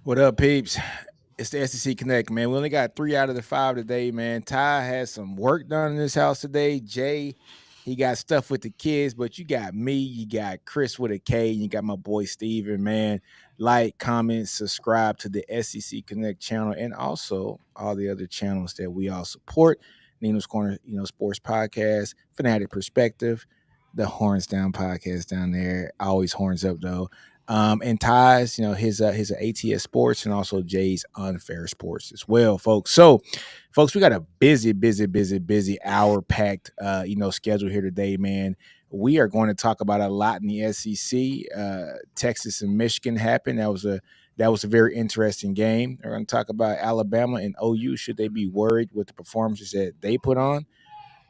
What up, peeps? It's the SEC Connect, man. We only got 3 out of the 5 today, man. Ty has some work done in this house today. Jay, he got stuff with the kids, but you got me, you got Chris with a K, and you got my boy Steven, man. Like, comment, subscribe to the SEC Connect channel and also all the other channels that we all support. Nino's Corner, Sports Podcast, Fanatic Perspective, the Horns Down podcast down there. Always horns up though. And Ty's, his ATS Sports and also Jay's Unfair Sports as well, folks. So, folks, we got a busy hour packed, schedule here today, man. We are going to talk about a lot in the SEC. Texas and Michigan happened. That was a very interesting game. We're going to talk about Alabama and OU. Should they be worried with the performances that they put on?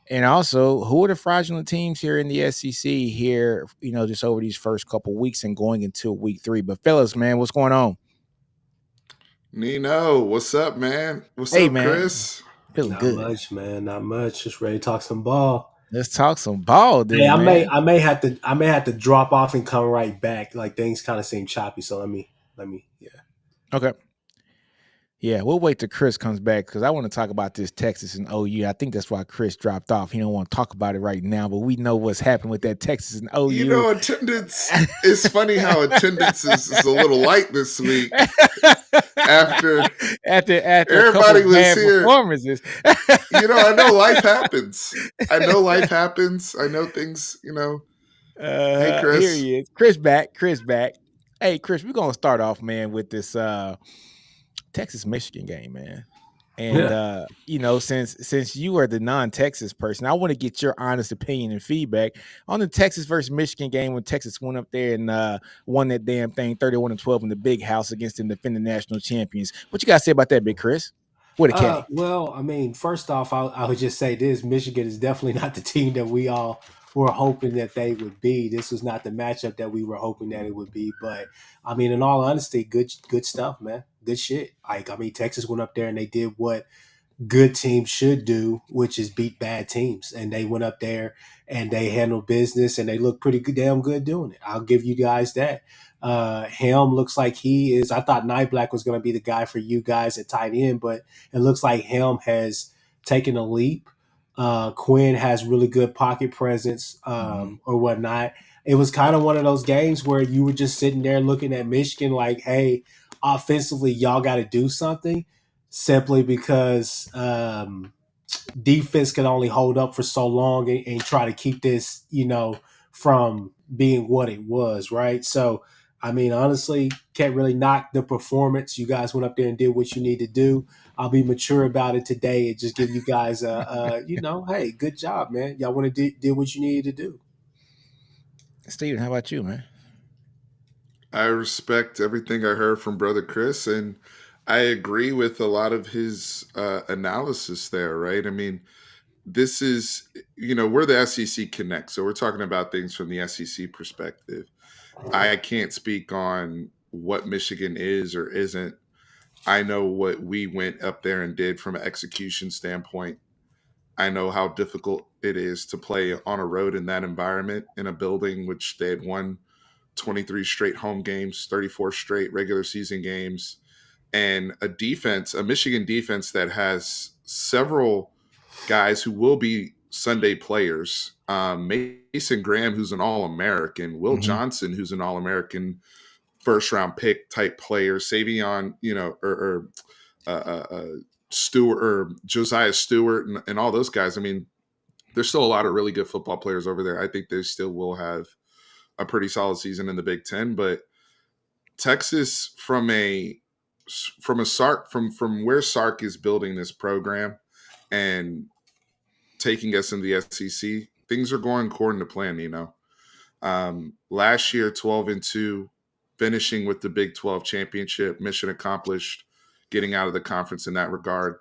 And also, who are the fraudulent teams here in the SEC here, just over these first couple weeks and going into week 3? But fellas, man, what's going on? Nino, what's up, man? What's Hey, up, man, Chris? feeling Not good. much, man. Not much. Just ready to talk some ball. Let's talk some ball Hey, then, I may man. I may have to drop off and come right back. Like things kind of seem choppy. So let me yeah. Okay. Yeah, we'll wait till Chris comes back because I want to talk about this Texas and OU. I think that's why Chris dropped off. He don't want to talk about it right now, but we know what's happened with that Texas and You OU. know, attendance. It's funny how attendance is a little light this week. After after a couple everybody of was bad here, performances. I know life happens. I know life happens. I know things. Hey, Here Chris. he is. Chris back. Chris back. Hey, Chris, we're gonna start off, man, with this Texas Michigan game, man. And Yeah. since you are the non-Texas person, I want to get your honest opinion and feedback on the Texas versus Michigan game when Texas went up there and won that damn thing 31-12 in the big house against the defending national champions. What you got to say about that, Big Chris? What a K. Well, I mean, first off, I would just say this: Michigan is definitely not the team that we all were hoping that they would be. This was not the matchup that we were hoping that it would be. But I mean, in all honesty, good stuff, man. Good shit. Like, I mean, Texas went up there and they did what good teams should do, which is beat bad teams. And they went up there and they handled business and they looked pretty good, damn good doing it. I'll give you guys that. Helm looks like he is. I thought Night Black was going to be the guy for you guys at tight end, but it looks like Helm has taken a leap. Quinn has really good pocket presence or whatnot. It was kind of one of those games where you were just sitting there looking at Michigan like, hey, offensively, y'all got to do something simply because defense can only hold up for so long and try to keep this, from being what it was, right? So, I mean, honestly, can't really knock the performance. You guys went up there and did what you need to do. I'll be mature about it today and just give you guys hey, good job, man. Y'all want to do what you needed to do. Steven, how about you, man? I respect everything I heard from Brother Chris, and I agree with a lot of his analysis there. Right? I mean, this is, we're the SEC Connect, so we're talking about things from the SEC perspective. I can't speak on what Michigan is or isn't. I know what we went up there and did from an execution standpoint. I know how difficult it is to play on a road in that environment in a building which they had won 23 straight home games, 34 straight regular season games, and a Michigan defense that has several guys who will be Sunday players. Mason Graham, who's an All American, Will Mm-hmm. Johnson, who's an All American first round pick type player, Savion, or Stewart or Josiah Stewart and all those guys. I mean, there's still a lot of really good football players over there. I think they still will have a pretty solid season in the Big Ten, but Texas from where Sark is building this program and taking us in the SEC, things are going according to plan. Last year 12-2, finishing with the Big 12 championship, mission accomplished, getting out of the conference in that regard.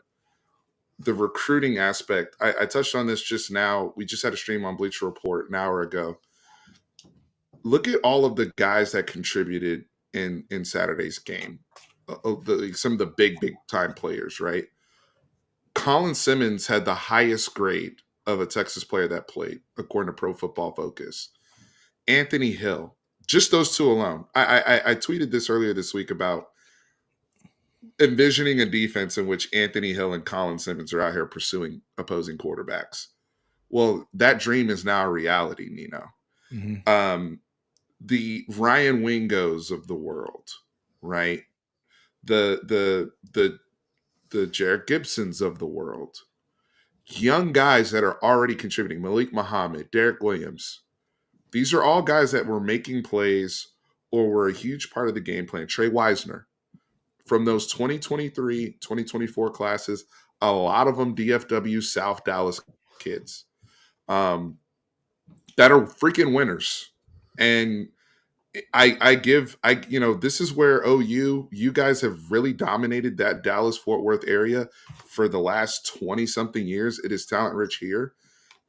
The recruiting aspect, I touched on this just now. We just had a stream on Bleacher Report an hour ago. Look at all of the guys that contributed in Saturday's game. Some of the big time players, right? Colin Simmons had the highest grade of a Texas player that played, according to Pro Football Focus. Anthony Hill, just those two alone. I tweeted this earlier this week about envisioning a defense in which Anthony Hill and Colin Simmons are out here pursuing opposing quarterbacks. Well, that dream is now a reality, Nino. Mhm. Um, the Ryan Wingos of the world, right? The Jared Gibsons of the world, young guys that are already contributing. Malik Muhammad, Derek Williams. These are all guys that were making plays or were a huge part of the game plan. Trey Wisner, from those 2023, 2024 classes, a lot of them DFW South Dallas kids um, that are freaking winners. And this is where you guys have really dominated that Dallas Fort Worth area for the last 20 something years. It is talent rich here,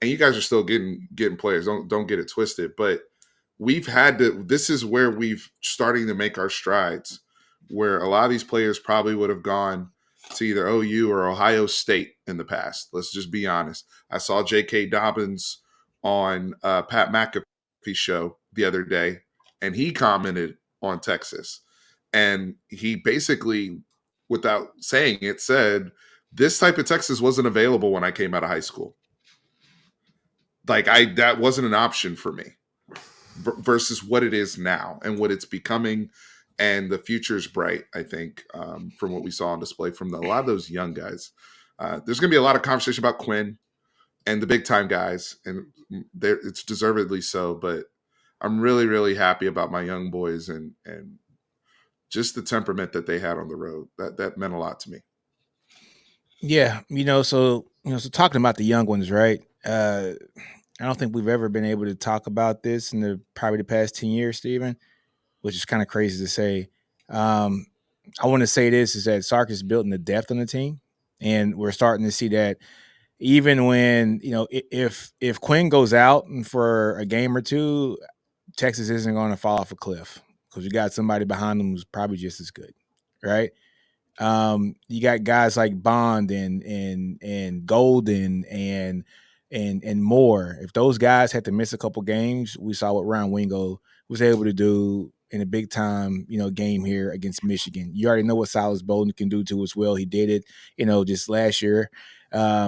and you guys are still getting players. Don't get it twisted, but we've had to. This is where we've starting to make our strides. Where a lot of these players probably would have gone to either OU or Ohio State in the past. Let's just be honest. I saw J.K. Dobbins on Pat McAfee's show the other day, and he commented on Texas, and he basically, without saying it, said this type of Texas wasn't available when I came out of high school. Like that wasn't an option for me versus what it is now and what it's becoming, and the future is bright. I think from what we saw on display from a lot of those young guys, there's going to be a lot of conversation about Quinn and the big time guys, and it's deservedly so. But I'm really, really happy about my young boys and just the temperament that they had on the road. That meant a lot to me. Yeah, so talking about the young ones, right? I don't think we've ever been able to talk about this in probably the past 10 years, Stephen, which is kind of crazy to say. Um, I want to say this is that Sark is building the depth on the team, and we're starting to see that even when if Quinn goes out for a game or two, Texas isn't going to fall off a cliff because you got somebody behind them who's probably just as good, right? You got guys like Bond and Golden and more. If those guys had to miss a couple games, we saw what Ryan Wingo was able to do in a big time, game here against Michigan. You already know what Silas Bolden can do to as well. He did it, just last year. I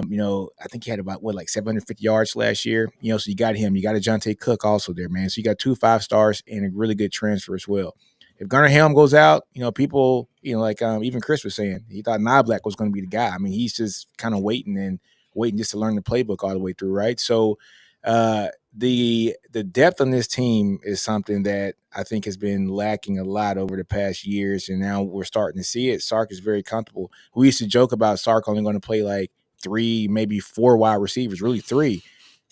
think he had about like 750 yards last year. So you got him. You got a Jonte Cook also there, man. So you got 2 5-stars and a really good transfer as well. If Gunnar Helm goes out, people, like even Chris was saying, he thought Knoblack was going to be the guy. I mean, he's just kind of waiting just to learn the playbook all the way through, right? So the depth on this team is something that I think has been lacking a lot over the past years, and now we're starting to see it. Sark is very comfortable. We used to joke about Sark only going to play like 3, maybe 4 wide receivers, really 3.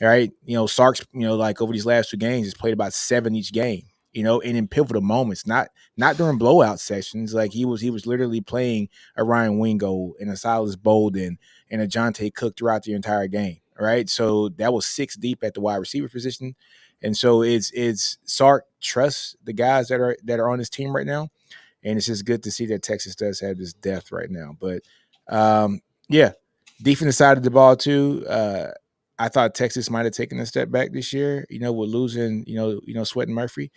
All right. Sark's, like over these last 2 games, has played about 7 each game, and in pivotal moments, not during blowout sessions. Like he was literally playing a Ryan Wingo and a Silas Bolden and a Jonte Cook throughout the entire game. All right. So that was 6 deep at the wide receiver position. And so it's Sark trusts the guys that are on his team right now. And it's just good to see that Texas does have this depth right now. But yeah, defensive side of the ball too. I thought Texas might have taken a step back this year, with losing, Sweat and Murphy.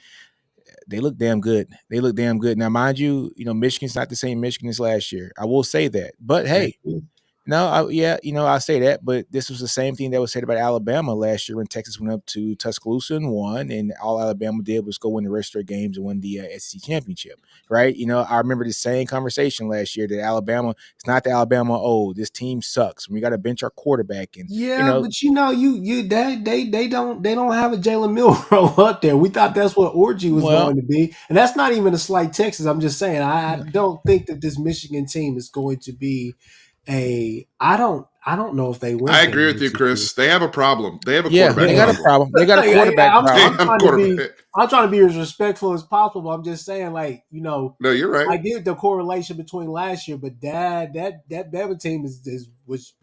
They look damn good. They look damn good. Now, mind you, Michigan's not the same Michigan as last year. I will say that. But hey, no, I say that. But this was the same thing that was said about Alabama last year when Texas went up to Tuscaloosa and won, and all Alabama did was go win the rest of their games and win the SEC championship, right? I remember the same conversation last year that Alabama, it's not the Alabama, oh, this team sucks. We got to bench our quarterback, and Yeah, but they don't have a Jalen Milroe up there. We thought that's what Orgy was well, going to be, and that's not even a slight Texas. I'm just saying I don't think that this Michigan team is going to be a. I don't know if they win I agree with you, 10 games this year. Chris. They have a problem. They have a yeah, they quarterback got a problem. problem. They got a quarterback I'm, They problem. I'm have a trying to be quarterback. I'm trying to be as respectful as possible. I'm just saying, like, No, you're right. I get the correlation between last year, but that Bama team was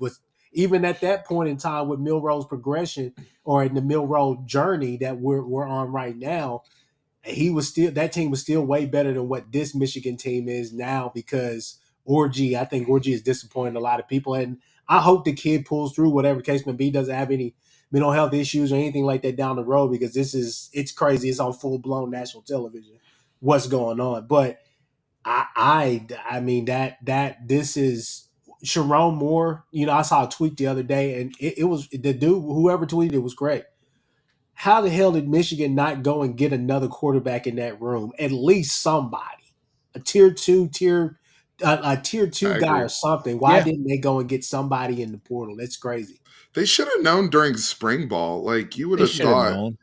even at that point in time with Milroe's progression or in the Milroe journey that we're on right now. That team was still way better than what this Michigan team is now because I think Orgy is disappointing a lot of people, and I hope the kid pulls through whatever case may be, doesn't have any mental health issues or anything like that down the road because it's crazy. It's on full blown national television. What's going on? But I mean that this is Sharon Moore. You know, I saw a tweet the other day, and it was the dude whoever tweeted it was great. How the hell did Michigan not go and get another quarterback in that room? At least somebody, a tier two I guy agree. or something. Why Yeah, didn't they go and get somebody in the portal? That's crazy. They should have known during spring ball. Like you would they have should have thought. known.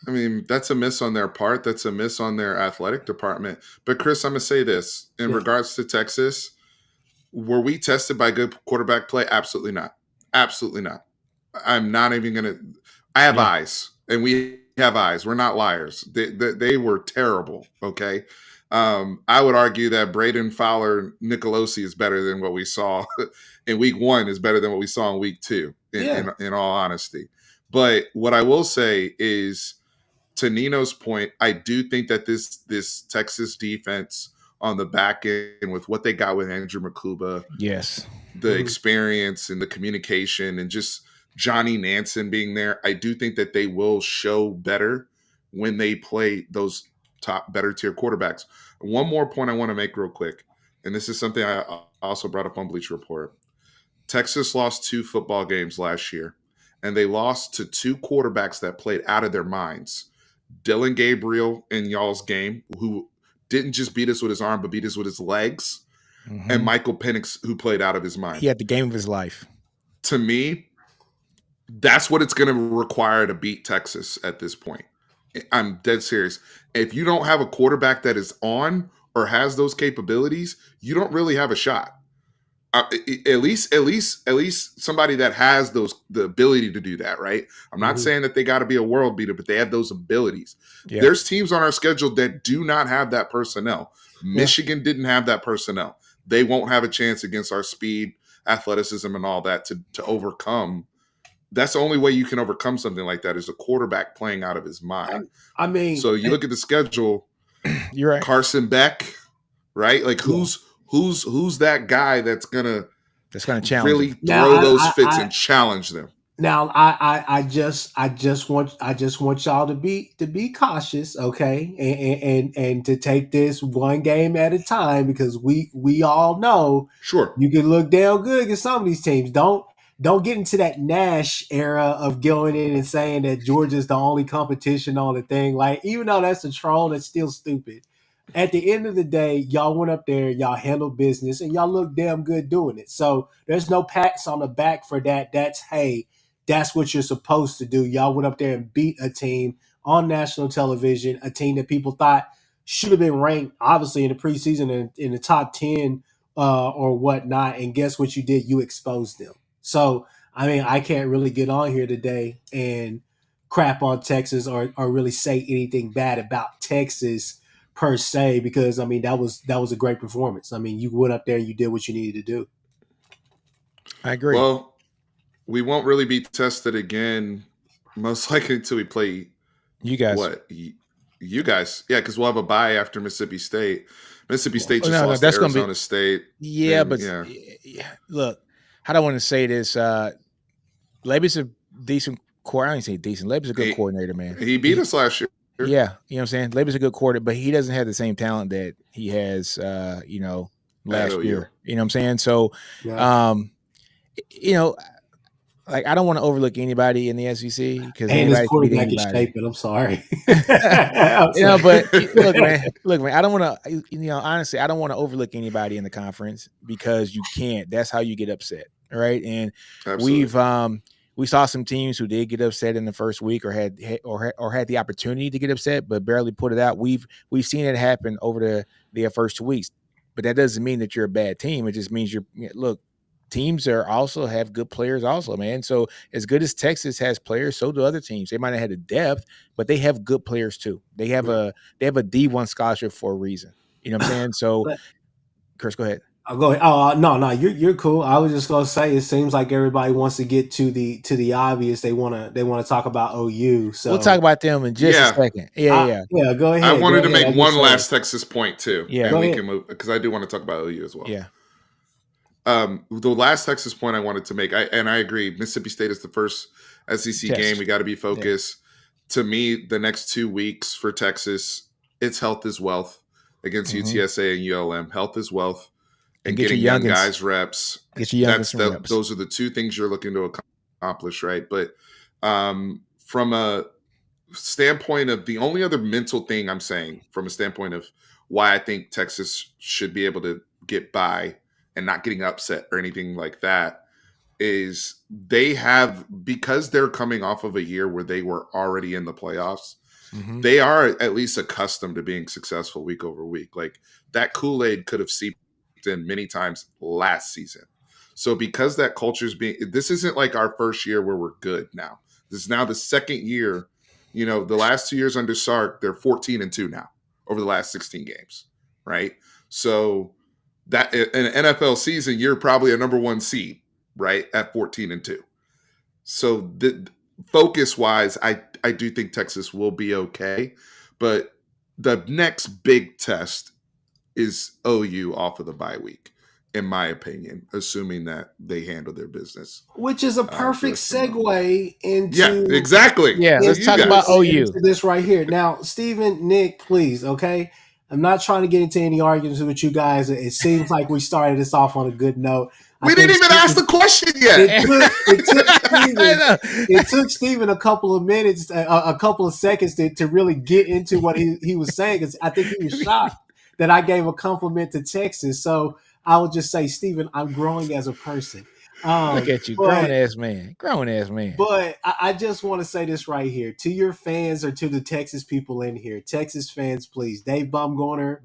I mean, that's a miss on their part. That's a miss on their athletic department. But Chris, I'm gonna say this in Yeah. regards to Texas. Were we tested by good quarterback play? Absolutely not. Absolutely not. I'm not even gonna. I have Yeah, eyes, and we have eyes. We're not liars. They were terrible. Okay. I would argue that Braden Fowler Nicolosi is better than what we saw in week one. Is better than what we saw in week two. Yeah. In all honesty, but what I will say is, to Nino's point, I do think that this Texas defense on the back end with what they got with Andrew Makuba, yes, the Mhm. experience and the communication and just Johnny Nansen being there, I do think that they will show better when they play those top better tier quarterbacks. One more point I want to make real quick, and this is something I also brought up on Bleacher Report. Texas lost 2 football games last year, and they lost to 2 quarterbacks that played out of their minds. Dylan Gabriel in y'all's game, who didn't just beat us with his arm, but beat us with his legs, and hmm Michael Penix, who played out of his he mind. had the game of his life. To me, that's what it's going to require to beat Texas at this point. I'm dead serious. If you don't have a quarterback that is on or has those capabilities, you don't really have a shot. At least somebody that has the ability to do that, right? I'm not Mhm. saying that they got to be a world beater, but they have those abilities. Yeah, There's teams on our schedule that do not have that personnel. Yeah. Michigan didn't have that personnel. They won't have a chance against our speed, athleticism, and all that to overcome. That's the only way you can overcome something like that is a quarterback playing out of his I, mind. I mean, So you look at the schedule, you're right. Carson Beck, right? Like yeah. who's that guy that's gonna That's going to challenge really him. Now, throw those fits and challenge them? I just want y'all to be cautious, okay, and to take this one game at a time because we all know Sure. you can look damn good against some of these teams. Don't get into that Nash era of going in and saying that Georgia's the only competition on the thing. Like, even though that's a troll, that's still stupid. At the end of the day, y'all went up there, y'all handled business, and y'all look damn good doing it. So there's no pats on the back for that. That's what you're supposed to do. Y'all went up there and beat a team on national television, a team that people thought should have been ranked, obviously, in the preseason in the top 10 or whatnot. And guess what you did? You exposed them. So, I mean, I can't really get on here today and crap on Texas or really say anything bad about Texas per se because I mean that was a great performance. I mean, you went up there and you did what you needed to do. I agree. Well, we won't really be tested again, most likely until we play You guys. what you guys, yeah, because we'll have a bye after Mississippi State. Mississippi State Oh, just no, no, lost to that's going to be. Arizona State, Yeah, and but yeah, look, I don't want to say this. Laby's a decent I don't say decent. Laby's a good he coordinator, man. he beat us last year. Yeah, you know what I'm saying? Laby's a good coordinator, but he doesn't have the same talent that he has, At last OU. year. You know what I'm saying? So, Yeah. um, you know, like I don't want to overlook anybody in the SEC because And his anybody can beat quarterback is anybody. shaping. I'm sorry. I'm sorry. But look, man, I don't want to, honestly, I don't want to overlook anybody in the conference because you can't. That's how you get upset, right? And we've Absolutely. we saw some teams who did get upset in the first week or had the opportunity to get upset but barely put it out. We've seen it happen over the first 2 weeks, but that doesn't mean that you're a bad team. It just means look. Teams also have good players, also, man. So as good as Texas has players, so do other teams. They might not have the depth, but they have good players too. They have Yeah. a D1 scholarship for a reason. You know what I'm saying? So, But Chris, go ahead. I'll go ahead. Oh no, you're cool. I was just gonna say it seems like everybody wants to get to the obvious. They wanna talk about OU. We'll talk So about them in just a Yeah, second. Yeah, yeah, yeah, go I ahead. Go wanted to ahead. make I'm just one saying. last Texas point too, yeah, and Go we ahead. can move because I do want to talk about OU as well. yeah. The last Texas point I wanted to make, I agree. Mississippi State is the first SEC game. Test. We got to be Yeah. focused. To me, the next 2 weeks for Texas, it's health is wealth. against Hmm. UTSA and ULM. Health is wealth, And and get your getting young youngins, guys reps. get your youngins some reps. Those are the two things you're looking to accomplish, right? But from a standpoint of the only other mental thing I'm saying, from a standpoint of why I think Texas should be able to get by and not getting upset or anything like that, is they have, because they're coming off of a year where they were already in the playoffs, Hmm. they are at least accustomed to being successful week over week. Like that Kool-Aid could have seeped in many times last season. So because that culture is being, this isn't like our first year where we're good now. This is now the second year. You know, the last 2 years under Sark, they're 14-2 now over the last 16 games, right? So that in an NFL season, you're probably a number one seed, right, at 14-2. So the focus wise, I do think Texas will be okay, but the next big test is OU off of the bye week, in my opinion, assuming that they handle their business Which is a the perfect rest of the month. segue Yeah, into exactly. Yeah, let's You talk about guys. OU. this right here. Now, Stephen, Nick, please, okay? I'm not trying to get into any arguments with you guys. It seems like we started this off on a good note. I We didn't think even ask the question yet. I know. It took Stephen a couple of minutes, a couple of seconds to really get into what he was saying. 'Cause I think he was shocked that I gave a compliment to Texas. So I would just say, Stephen, I'm growing as a person. Look at you, But grown ass man. I just want to say this right here to your fans or to the Texas people in here. Texas fans, please. Dave Bumgarner,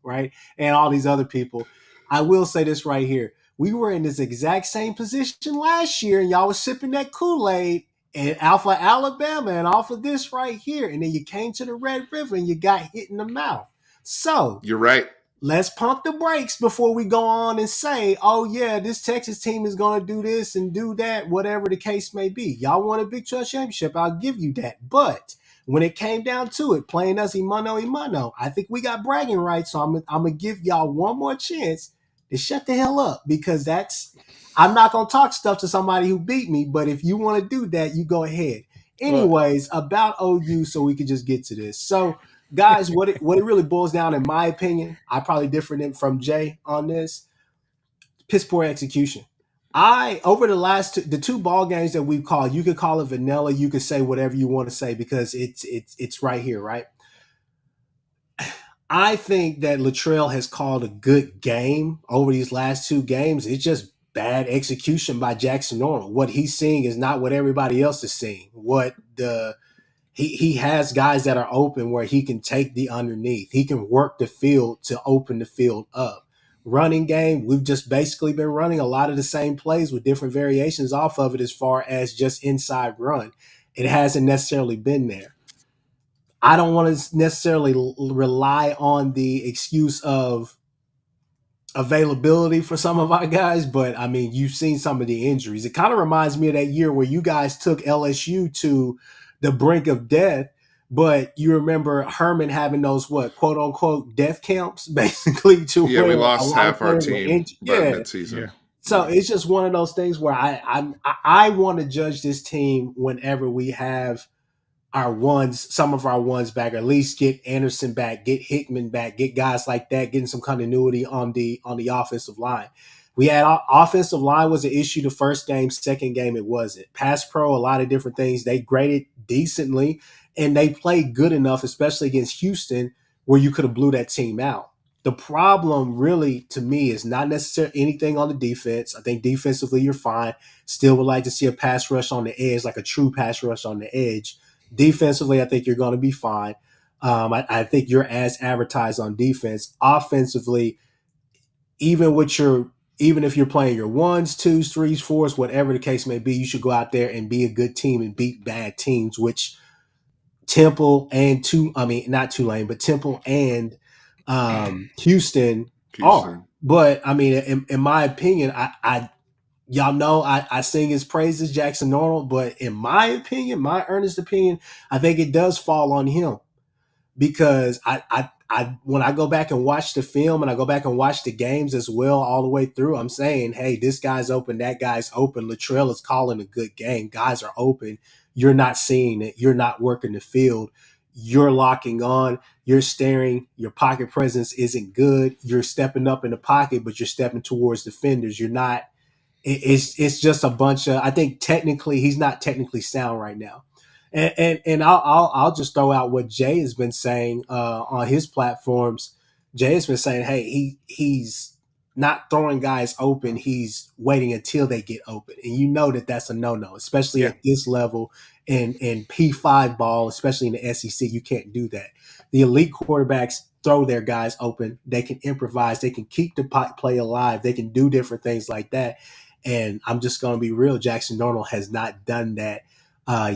right? And all these other people. I will say this right here. We were in this exact same position last year, and y'all was sipping that Kool-Aid and Alpha Alabama and off of this right here. And then you came to the Red River and you got hit in the mouth. So You're right. let's pump the brakes before we go on and say, oh, yeah, this Texas team is going to do this and do that, whatever the case may be. Y'all want a Big 12 championship, I'll give you that. But when it came down to it, playing us imano, I think we got bragging rights. So I'm going to give y'all one more chance to shut the hell up, because I'm not going to talk stuff to somebody who beat me. But if you want to do that, you go ahead. Well, Anyways, about OU, so we can just get to this. So, guys, what it really boils down, in my opinion, I probably differ from Jay on this. Piss poor execution. Over the two ball games that we've called, you could call it vanilla, you could say whatever you want to say because it's right here, right? I think that Luttrell has called a good game over these last two games. It's just bad execution by Jackson Normal. What he's seeing is not what everybody else is seeing. He has guys that are open where he can take the underneath. He can work the field to open the field up. Running game, we've just basically been running a lot of the same plays with different variations off of it as far as just inside run. It hasn't necessarily been there. I don't want to necessarily rely on the excuse of availability for some of our guys, but I mean, you've seen some of the injuries. It kind of reminds me of that year where you guys took LSU to the brink of death, but you remember Herman having those what quote unquote death camps, basically, to Yeah, where we a lost lot of half our players were team injured. by Yeah. midseason. yeah. So Yeah. it's just one of those things where I want to judge this team whenever we have some of our ones back, or at least get Anderson back, get Hickman back, get guys like that, getting some continuity on the offensive line. We had offensive line was an issue the first game, second game it wasn't. Pass pro, a lot of different things. They graded decently and they played good enough, especially against Houston, where you could have blew that team out. The problem really to me is not necessarily anything on the defense. I think defensively you're fine. Still would like to see a pass rush on the edge, like a true pass rush on the edge. Defensively, I think you're going to be fine. I think you're as advertised on defense. Offensively, even if you're playing your ones, twos, threes, fours, whatever the case may be, you should go out there and be a good team and beat bad teams, which Temple and not Tulane, but Temple and Houston are. Houston. But I mean, in my opinion, I y'all know I sing his praises, Jackson Normal, but in my opinion, my earnest opinion, I think it does fall on him because I when I go back and watch the film and I go back and watch the games as well all the way through, I'm saying, hey, this guy's open, that guy's open. Luttrell is calling a good game. Guys are open. You're not seeing it. You're not working the field. you're locking on, you're staring, your pocket presence isn't good, you're stepping up in the pocket, but you're stepping towards defenders. You're not. It's just a bunch of. I think technically he's not technically sound right now, and I'll just throw out what Jay has been saying on his platforms. Jay has been saying, hey, he's not throwing guys open. He's waiting until they get open, and you know that that's a no no, especially Yeah. at this level in P5 ball, especially in the SEC. You can't do that. The elite quarterbacks throw their guys open. They can improvise. They can keep the play alive. They can do different things like that. And I'm just going to be real. Jackson Darnold has not done that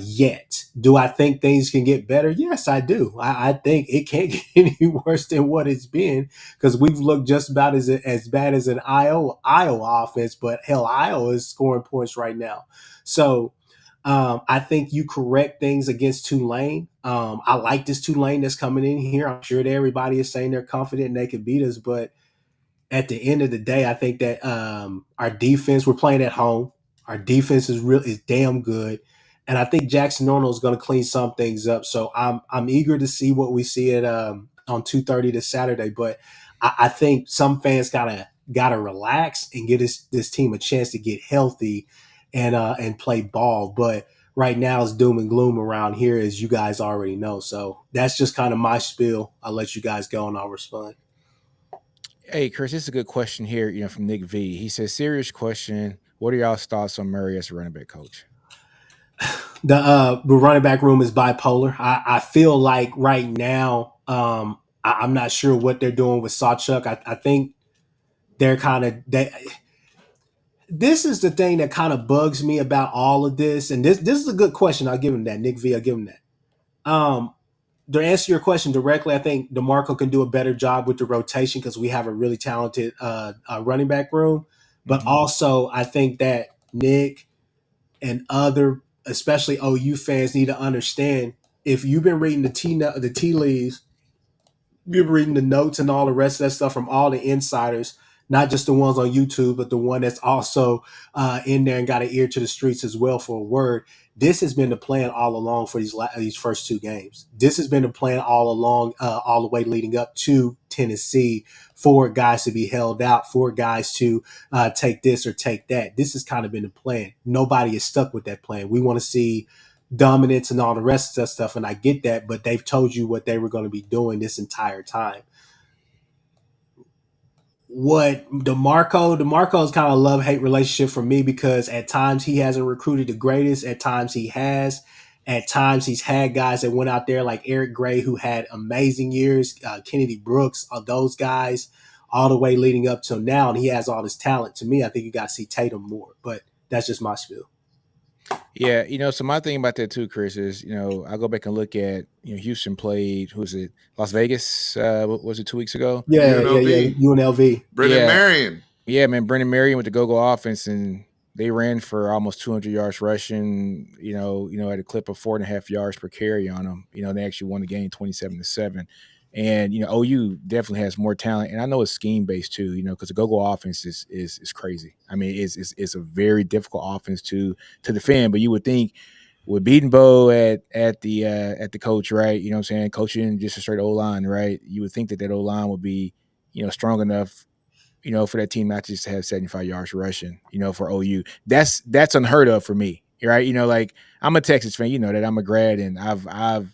yet. Do I think things can get better? Yes, I do. I think it can't get any worse than what it's been because we've looked just about as bad as an Iowa offense, but hell, Iowa is scoring points right now. So I think you correct things against Tulane. I like this Tulane that's coming in here. I'm sure that everybody is saying they're confident and they can beat us, but at the end of the day, I think that our defense, we're playing at home. Our defense is damn good, and I think Jackson Arnold is going to clean some things up. So I'm eager to see what we see at on 2:30 this Saturday. But I think some fans gotta relax and get this team a chance to get healthy and play ball. But right now it's doom and gloom around here, as you guys already know. So that's just kind of my spiel. I'll let you guys go and I'll respond. Hey, Chris, this is a good question here, from Nick V. He says, serious question. What are y'all's thoughts on Murray as a running back coach? The running back room is bipolar. I feel like right now, I'm not sure what they're doing with Sawchuk. I think they're kind of they. This is the thing that kind of bugs me about all of this, and this is a good question. I'll give him that, Nick V. I'll give him that. To answer your question directly, I think DeMarco can do a better job with the rotation because we have a really talented running back room. But Mhm. also, I think that Nick and other, especially OU fans, need to understand if you've been reading the tea leaves, you've been reading the notes and all the rest of that stuff from all the insiders, not just the ones on YouTube, but the one that's also in there and got an ear to the streets as well for a word. This has been the plan all along for these first two games. This has been the plan all along, all the way leading up to Tennessee, for guys to be held out, for guys to take this or take that. This has kind of been the plan. Nobody is stuck with that plan. We want to see dominance and all the rest of that stuff, and I get that, but they've told you what they were going to be doing this entire time. What DeMarco's kind of love-hate relationship for me, because at times he hasn't recruited the greatest, at times he has, at times he's had guys that went out there like Eric Gray who had amazing years, Kennedy Brooks, those guys, all the way leading up till now, and he has all this talent. To me, I think you got to see Tatum more, but that's just my spiel. Yeah, so my thing about that too, Chris, is I go back and look at Houston played, who's it, Las Vegas? What was it, 2 weeks ago? Yeah, UNLV, UNLV. Brennan Yeah, Marion. yeah, man. Brendan Marion with the go-go offense, and they ran for almost 200 yards rushing. At a clip of 4.5 yards per carry on them. They actually won the game 27-7. And OU definitely has more talent, and I know it's scheme based too. Because the go-go offense is crazy. I mean, it's a very difficult offense to defend. But you would think with beating Bo at the coach, right? You know what I'm saying, coaching just a straight O line, right? You would think that O line would be strong enough for that team not just to have 75 yards rushing, for OU. That's unheard of for me, right? Like I'm a Texas fan, that I'm a grad, and I've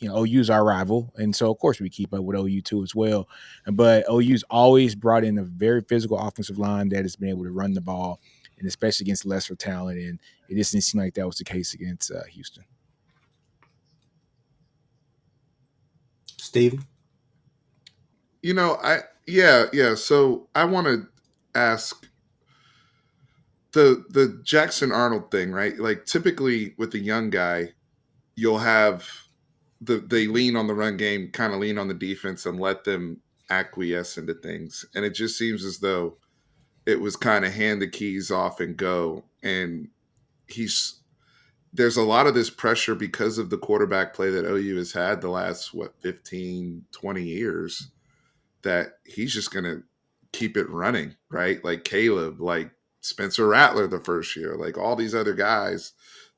OU's our rival, and so of course we keep up with OU too as well. But OU's always brought in a very physical offensive line that has been able to run the ball, and especially against lesser talent, and it just didn't seem like that was the case against Houston. Steven? Yeah. So I want to ask the Jackson Arnold thing, right? Like typically with a young guy, you'll have they lean on the run game, kind of lean on the defense, and let them acquiesce into things. And it just seems as though it was kind of hand the keys off and go. And he's there's a lot of this pressure because of the quarterback play that OU has had the last 15, 20 years, that he's just going to keep it running, right? Like Caleb, like Spencer Rattler the first year, like all these other guys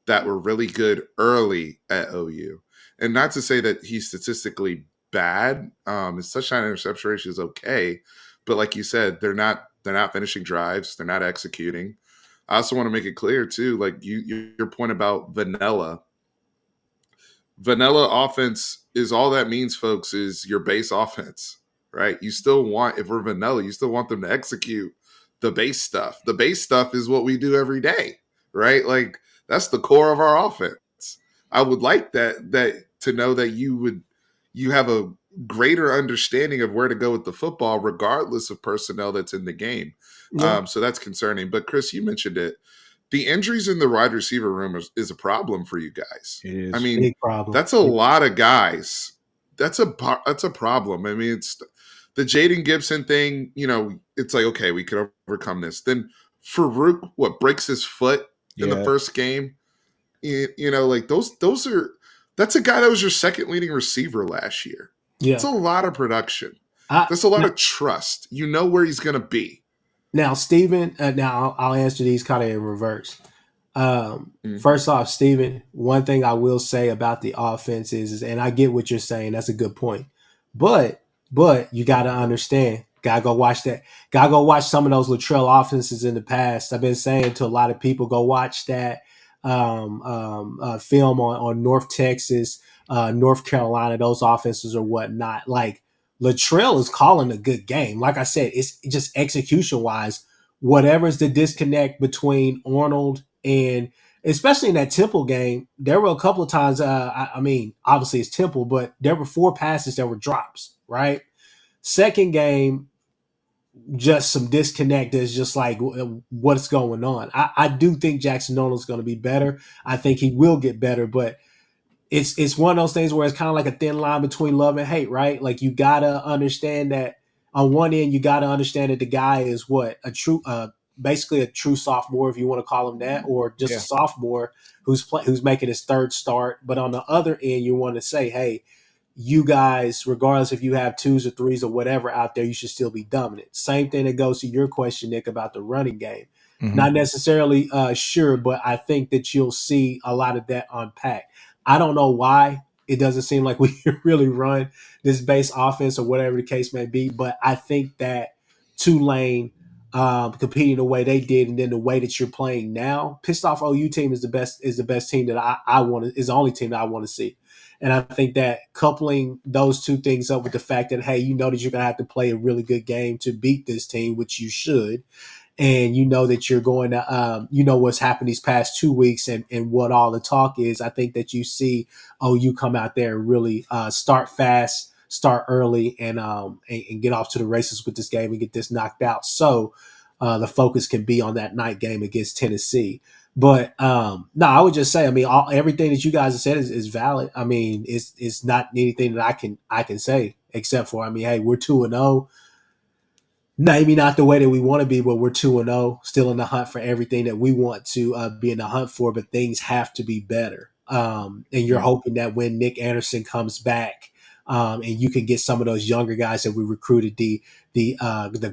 that were really good early at OU. And not to say that he's statistically bad. His touchdown interception ratio is okay, but like you said, they're not finishing drives. They're not executing. I also want to make it clear too, like your point about vanilla offense is all that means, folks, is your base offense, right? You still want, if we're vanilla, you still want them to execute the base stuff. The base stuff is what we do every day, right? Like that's the core of our offense. I would like that to know that you have a greater understanding of where to go with the football, regardless of personnel that's in the game. Yeah, So that's concerning. But Chris, you mentioned it, the injuries in the wide receiver room is a problem for you guys. It I is. mean, big problem. that's a lot of guys. That's a problem. I mean, it's the Jaden Gibson thing. It's like, okay, we could overcome this. Then Farouk, what, breaks his foot in the Yeah. first game? Like those are, that's a guy that was your second leading receiver last year. It's Yeah. a lot of production. I, That's a lot of trust. You know where he's going to be. Now, Steven, now I'll answer these kind of in reverse. Mm. First off, Steven, one thing I will say about the offense is, and I get what you're saying. That's a good point. But, you got to understand, gotta go watch that. Gotta go watch some of those Latrell offenses in the past. I've been saying to a lot of people, go watch that film on North Texas, North Carolina, those offenses or whatnot. Like Latrell is calling a good game. Like I said, it's just execution wise. Whatever's the disconnect between Arnold and especially in that Temple game, there were a couple of times. I mean, obviously it's Temple, but there were 4 passes that were drops. Right. Second game, just some disconnect. Is just like what's going on. I do think Jackson Nolan's going to be better. I think he will get better, but it's one of those things where it's kind of like a thin line between love and hate, right? Like you gotta understand that on one end, you gotta understand that the guy is what a true, basically a true sophomore, if you want to call him that, or just a Yeah. sophomore who's making his third start. But on the other end, you want to say, hey, you guys, regardless if you have twos or threes or whatever out there, you should still be dominant. Same thing that goes to your question, Nick, about the running game. Mm-hmm. Not necessarily sure, but I think that you'll see a lot of that unpacked. I don't know why it doesn't seem like we really run this base offense or whatever the case may be, but I think that Tulane competing the way they did and then the way that you're playing now, pissed off OU team is the best team that I want to, is the only team that I want to see. And I think that coupling those two things up with the fact that, hey, you know that you're going to have to play a really good game to beat this team, which you should. And you know that you're going to, what's happened these past 2 weeks and what all the talk is. I think that you see, you come out there and really start fast, start early, and get off to the races with this game and get this knocked out. So the focus can be on that night game against Tennessee. But no, I would just say, I mean, everything that you guys have said is valid. I mean, it's not anything that I can say except for, I mean, hey, we're 2-0. Maybe not the way that we want to be, but we're 2-0, still in the hunt for everything that we want to be in the hunt for. But things have to be better. And you're Mm. hoping that when Nick Anderson comes back, and you can get some of those younger guys that we recruited, the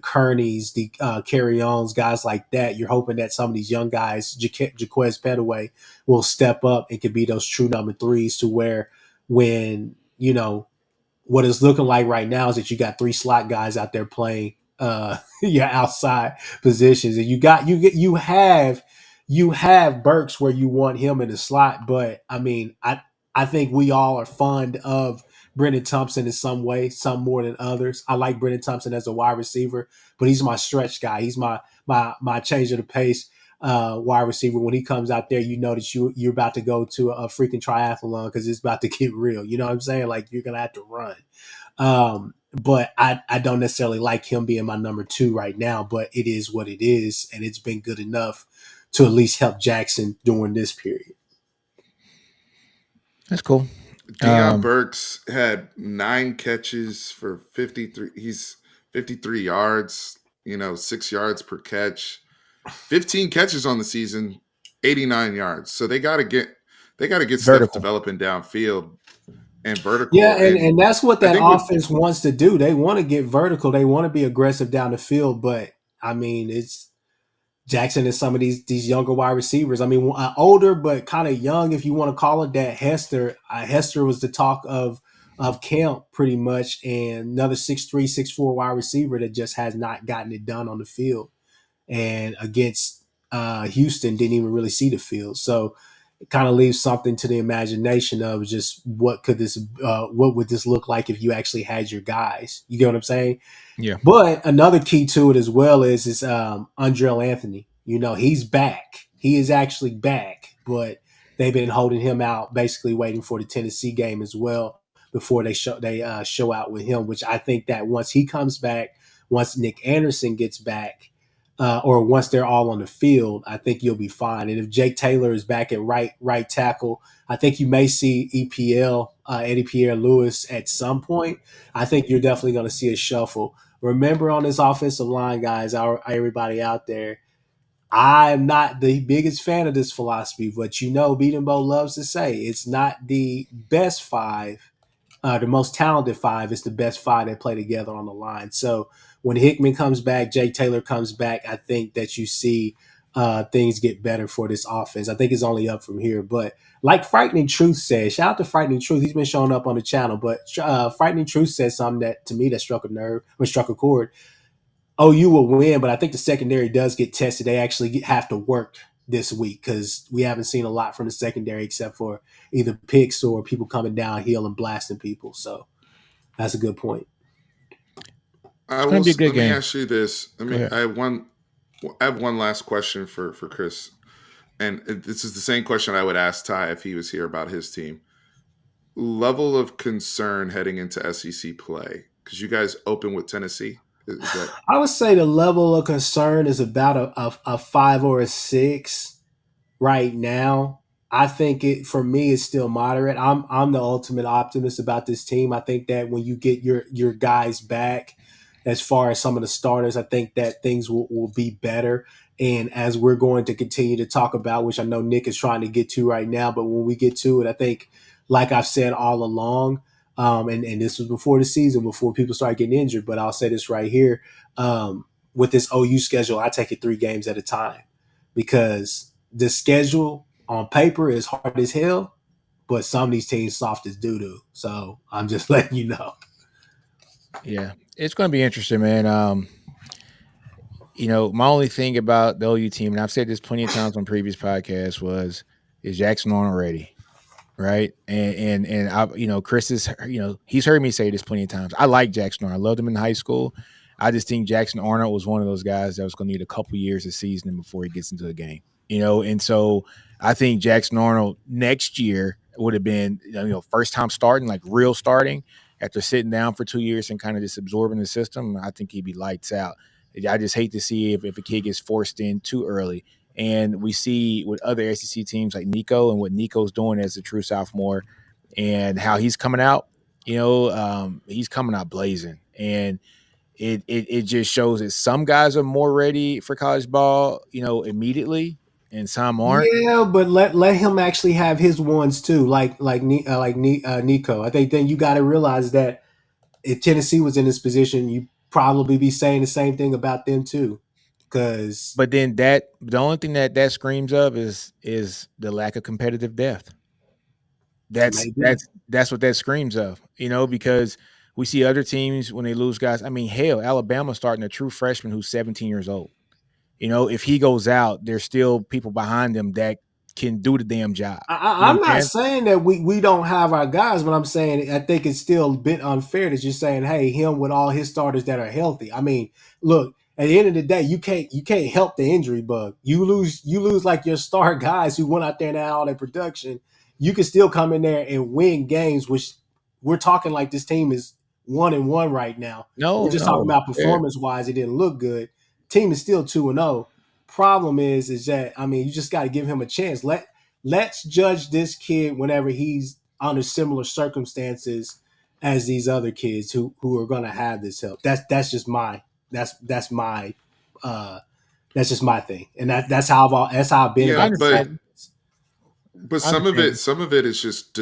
Kearneys, the Carry-Ons, guys like that. You're hoping that some of these young guys, Jaquez Petaway, will step up and can be those true number threes to where when what it's looking like right now is that you got 3 slot guys out there playing your outside positions, and you have Burks where you want him in the slot. But I mean, I think we all are fond of Brendan Thompson in some way, some more than others. I like Brendan Thompson as a wide receiver, but he's my stretch guy. He's my change of the pace wide receiver. When he comes out there, you know that you're about to go to a freaking triathlon because it's about to get real. You know what I'm saying? Like you're gonna have to run. But I don't necessarily like him being my number 2 right now, but it is what it is, and it's been good enough to at least help Jackson during this period. That's cool. Deion Burks had 9 catches for 53. He's 53 yards, 6 yards per catch. 15 catches on the season, 89 yards. So they got to get stuff Vertical. developing downfield and Yeah, vertical. and And that's what I that think with offense wants to do. They want to get vertical. They want to be aggressive down the field, but I mean, Jackson and some of these younger wide receivers. I mean, older but kind of young, if you want to call it that. Hester was the talk of camp pretty much, and another 6'3", 6'4" wide receiver that just has not gotten it done on the field. And against Houston, didn't even really see the field. So it kind of leaves something to the imagination of just what would this look like if you actually had your guys. You get what I'm saying? Yeah. But another key to it as well is Andrell Anthony. You know, he's back. He is actually back, but they've been holding him out, basically waiting for the Tennessee game as well before they show out with him. Which I think that once he comes back, once Nick Anderson gets back, or once they're all on the field, I think you'll be fine. And if Jake Taylor is back at right tackle, I think you may see Eddie Pierre Lewis at some point. I think you're definitely going to see a shuffle. Remember on this offensive line, guys, everybody out there, I'm not the biggest fan of this philosophy, but Beatonbow loves to say it's not the best five, the most talented five. It's the best five that play together on the line. So when Hickman comes back, Jake Taylor comes back, I think that you see things get better for this offense. I think it's only up from here. But like Frightening Truth says, shout out to Frightening Truth. He's been showing up on the channel, but Frightening Truth says something that to me that struck a nerve or struck a chord. OU will win, but I think the secondary does get tested. They actually have to work this week because we haven't seen a lot from the secondary except for either picks or people coming downhill and blasting people. So that's a good point. It's going to be a good Let me game. ask you this. Go ahead. I have one last question for Chris, and this is the same question I would ask Ty if he was here about his team. Level of concern heading into SEC play because you guys open with Tennessee. Is that I would say the level of concern is about a 5 or a 6 right now. I think it for me is still moderate. I'm the ultimate optimist about this team. I think that when you get your guys back, as far as some of the starters, I think that things will be better. And as we're going to continue to talk about, which I know Nick is trying to get to right now, but when we get to it, I think, like I've said all along, and this was before the season, before people started getting injured, but I'll say this right here. With this OU schedule, I take it 3 games at a time because the schedule on paper is hard as hell, but some of these teams soft as doo doo. So I'm just letting you know. Yeah. It's going to be interesting, man. My only thing about the OU team, and I've said this plenty of times on previous podcasts, is Jackson Arnold ready? Right. And I, Chris is, he's heard me say this plenty of times. I like Jackson Arnold. I loved him in high school. I just think Jackson Arnold was one of those guys that was going to need a couple years of seasoning before he gets into the game. And so I think Jackson Arnold next year would have been, first time starting, like real starting after sitting down for 2 years and kind of just absorbing the system. I think he'd be lights out. I just hate to see if a kid gets forced in too early. And we see with other SEC teams like Nico and what Nico's doing as a true sophomore and how he's coming out, he's coming out blazing. And it just shows that some guys are more ready for college ball, immediately, and some aren't. Yeah, but let him actually have his ones too, Nico. I think then you got to realize that if Tennessee was in this position, you probably be saying the same thing about them too, because But then the only thing that screams of is the lack of competitive depth. That's maybe. that's that's what that screams of, because we see other teams when they lose guys. I mean, hell, Alabama starting a true freshman who's 17 years old. If he goes out, there's still people behind him that can do the damn job. You know I'm what I'm not saying? saying that we don't have our guys, but I'm saying I think it's still a bit unfair that you're saying, hey, him with all his starters that are healthy. I mean, look, at the end of the day, you can't help the injury bug. You lose like your star guys who went out there and had all their production. You can still come in there and win games, which we're talking like this team is 1-1 right now. We're No, just talking no. about Fair. performance wise, it didn't look good. Team is still 2-0. Problem is that I mean, you just got to give him a chance. Let's judge this kid whenever he's under similar circumstances as these other kids who are going to have this help. That's my uh that's just my thing, and that's how I've been yeah, I about this but understand. whole. I understand. some of it is just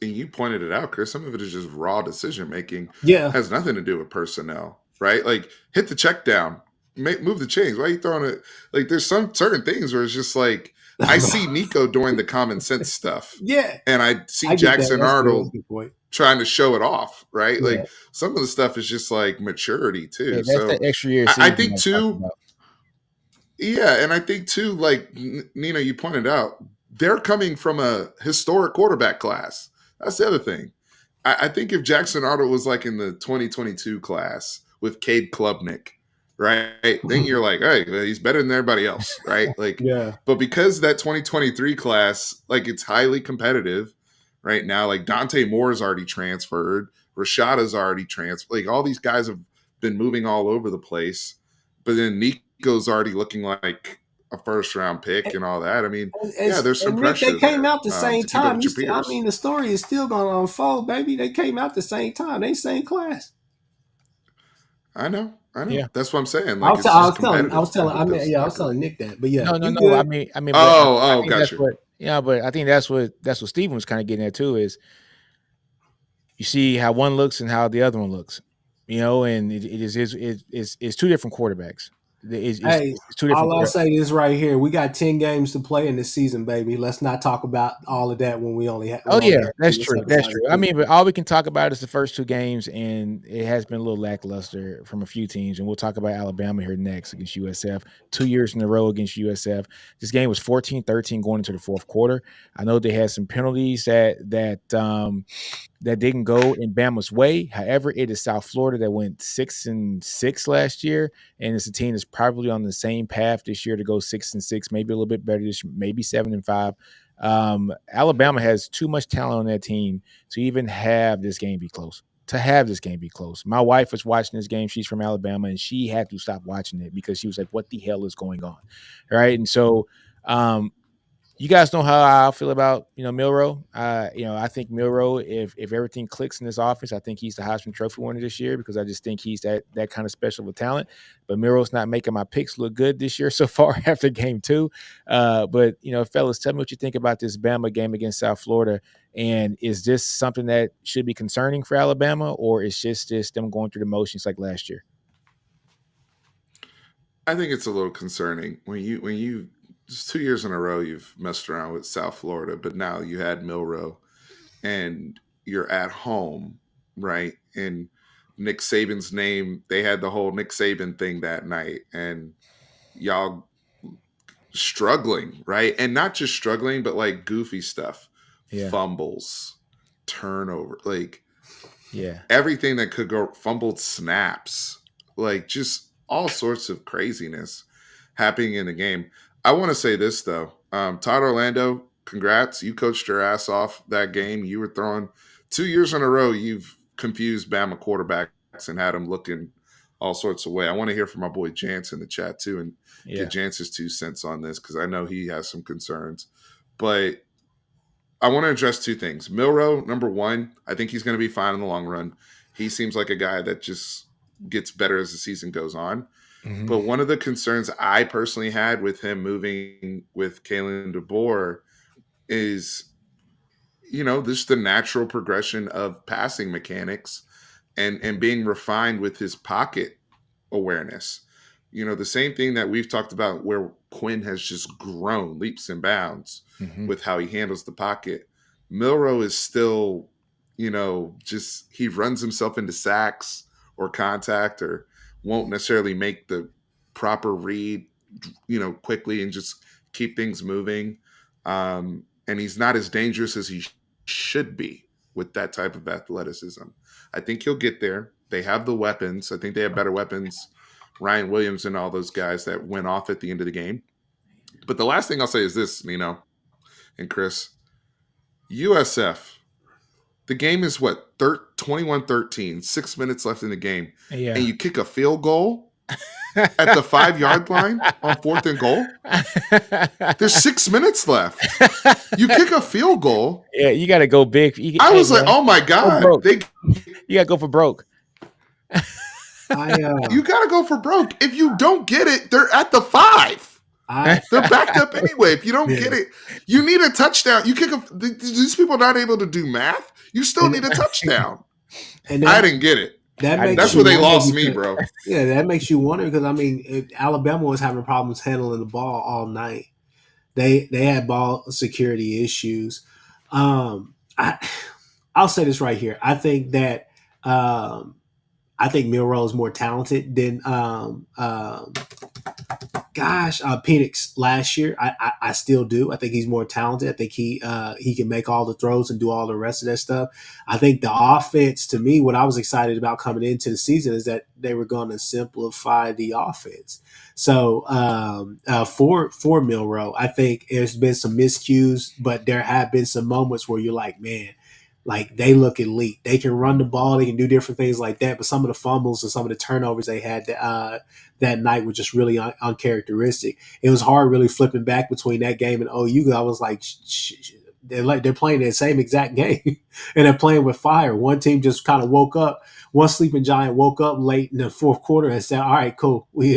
and you pointed it out, Chris. Some of it is just raw decision making. Yeah, Has nothing to do with personnel, right? Like hit the check down. move the chains. Why are you throwing it? Like, there's some certain things where it's just like I see Nico doing the common sense stuff, Yeah, and I see I get that. Jackson That's good. That's Arnold a good point. trying to show it off, right? Yeah. Like some of the stuff is just like maturity Yeah, too. that's So the extra year I season think I'm talking too. about. Yeah, and I think too, like Nina, you pointed out, they're coming from a historic quarterback class. That's the other thing. I think if Jackson Arnold was like in the 2022 class with Cade Klubnik, right? Then you're like, hey, he's better than everybody else, right? Like, Yeah. but because that 2023 class, like, it's highly competitive right now. Like Dante Moore's already transferred, Rashada's already transferred. Like all these guys have been moving all over the place. But then Nico's already looking like a first round pick and all that. I mean, yeah, there's some And Nick, they pressure came there out the same to keep up time. with your peers. The story is still going to unfold, baby. They came out the same time. They same class. I know. Yeah. That's what I'm saying. Like it's just competitive with those I was type of. telling Nick that. But yeah, No, no, you no. good. But I Oh, think that's got you. what. Yeah, but I think that's what Steven was kind of getting at too. Is you see how one looks and how the other one looks, and it's two different quarterbacks. Hey, It's two different. all I'll say is right here, we got 10 games to play in this season, baby. Let's not talk about all of that when we only have Oh yeah, that's this true. That's episode true. of I two. mean, but all we can talk about is the first two games, and it has been a little lackluster from a few teams. And we'll talk about Alabama here next against USF. 2 years in a row against USF. This game was 14-13 going into the fourth quarter. I know they had some penalties that didn't go in Bama's way. However, it is South Florida that went 6-6 last year, and it's a team that's probably on the same path this year to go 6-6, maybe a little bit better this year, maybe 7-5. Alabama has too much talent on that team to even have this game be close. My wife was watching this game. She's from Alabama, and she had to stop watching it because she was like, "What the hell is going on?" Right? And so, you guys know how I feel about Milroe. I think Milroe, if everything clicks in this offense, I think he's the Heisman Trophy winner this year because I just think he's that kind of special of a talent. But Milroe's not making my picks look good this year so far after game two. But fellas, tell me what you think about this Bama game against South Florida. And is this something that should be concerning for Alabama, or is just them going through the motions like last year? I think it's a little concerning when you just 2 years in a row you've messed around with South Florida, but now you had Milroe and you're at home, right? And Nick Saban's name, they had the whole Nick Saban thing that night, and y'all struggling, right? And not just struggling, but like goofy stuff, Yeah, fumbles, turnover, like yeah, everything that could go, fumbled snaps, like just all sorts of craziness happening in the game. I want to say this though, Todd Orlando, congrats, you coached your ass off that game. You were throwing 2 years in a row. You've confused Bama quarterbacks and had them looking all sorts of way. I want to hear from my boy Jance in the chat too, and yeah. get Jance's 2 cents on this because I know he has some concerns. But I want to address two things. Milroe, number one, I think he's going to be fine in the long run. He seems like a guy that just gets better as the season goes on. Mm-hmm. But one of the concerns I personally had with him moving with Kalen DeBoer is, this the natural progression of passing mechanics and being refined with his pocket awareness. The same thing that we've talked about where Quinn has just grown leaps and bounds Mm-hmm. with how he handles the pocket. Milroe is still, just he runs himself into sacks or contact or won't necessarily make the proper read, quickly and just keep things moving. And he's not as dangerous as he should be with that type of athleticism. I think he'll get there. They have the weapons. I think they have better weapons. Ryan Williams and all those guys that went off at the end of the game. But the last thing I'll say is this, and Chris, USF, the game is what, 21-13, 6 minutes left in the game. Yeah. And you kick a field goal at the 5-yard line on 4th and goal. There's 6 minutes left. You kick a field goal. Yeah, you got to go big. I was like, oh my God. You got to go for broke. You got to go for broke. If you don't get it, they're at the 5. They're backed up anyway. If you don't get it, you need a touchdown. You kick these people are not able to do math. You still need a touchdown. And then, I didn't get it. that I didn't makes That's get you where it. they wonder lost me, because bro. yeah, that makes you wonder because I mean Alabama was having problems handling the ball all night. They had ball security issues. I I'll say this right here. Um, I think Milroe is more talented than Penix last year. I still do. I think he's more talented. I think he can make all the throws and do all the rest of that stuff. I think the offense, to me, what I was excited about coming into the season is that they were going to simplify the offense. So for Milroe, I think there's been some miscues, but there have been some moments where you're like, man, like they look elite. They can run the ball. They can do different things like that. But some of the fumbles and some of the turnovers they had that night were just really uncharacteristic. It was hard really flipping back between that game and OU. I was like, they're playing the same exact game and they're playing with fire. One team just kind of woke up. One sleeping giant woke up late in the fourth quarter and said, "All right, cool. We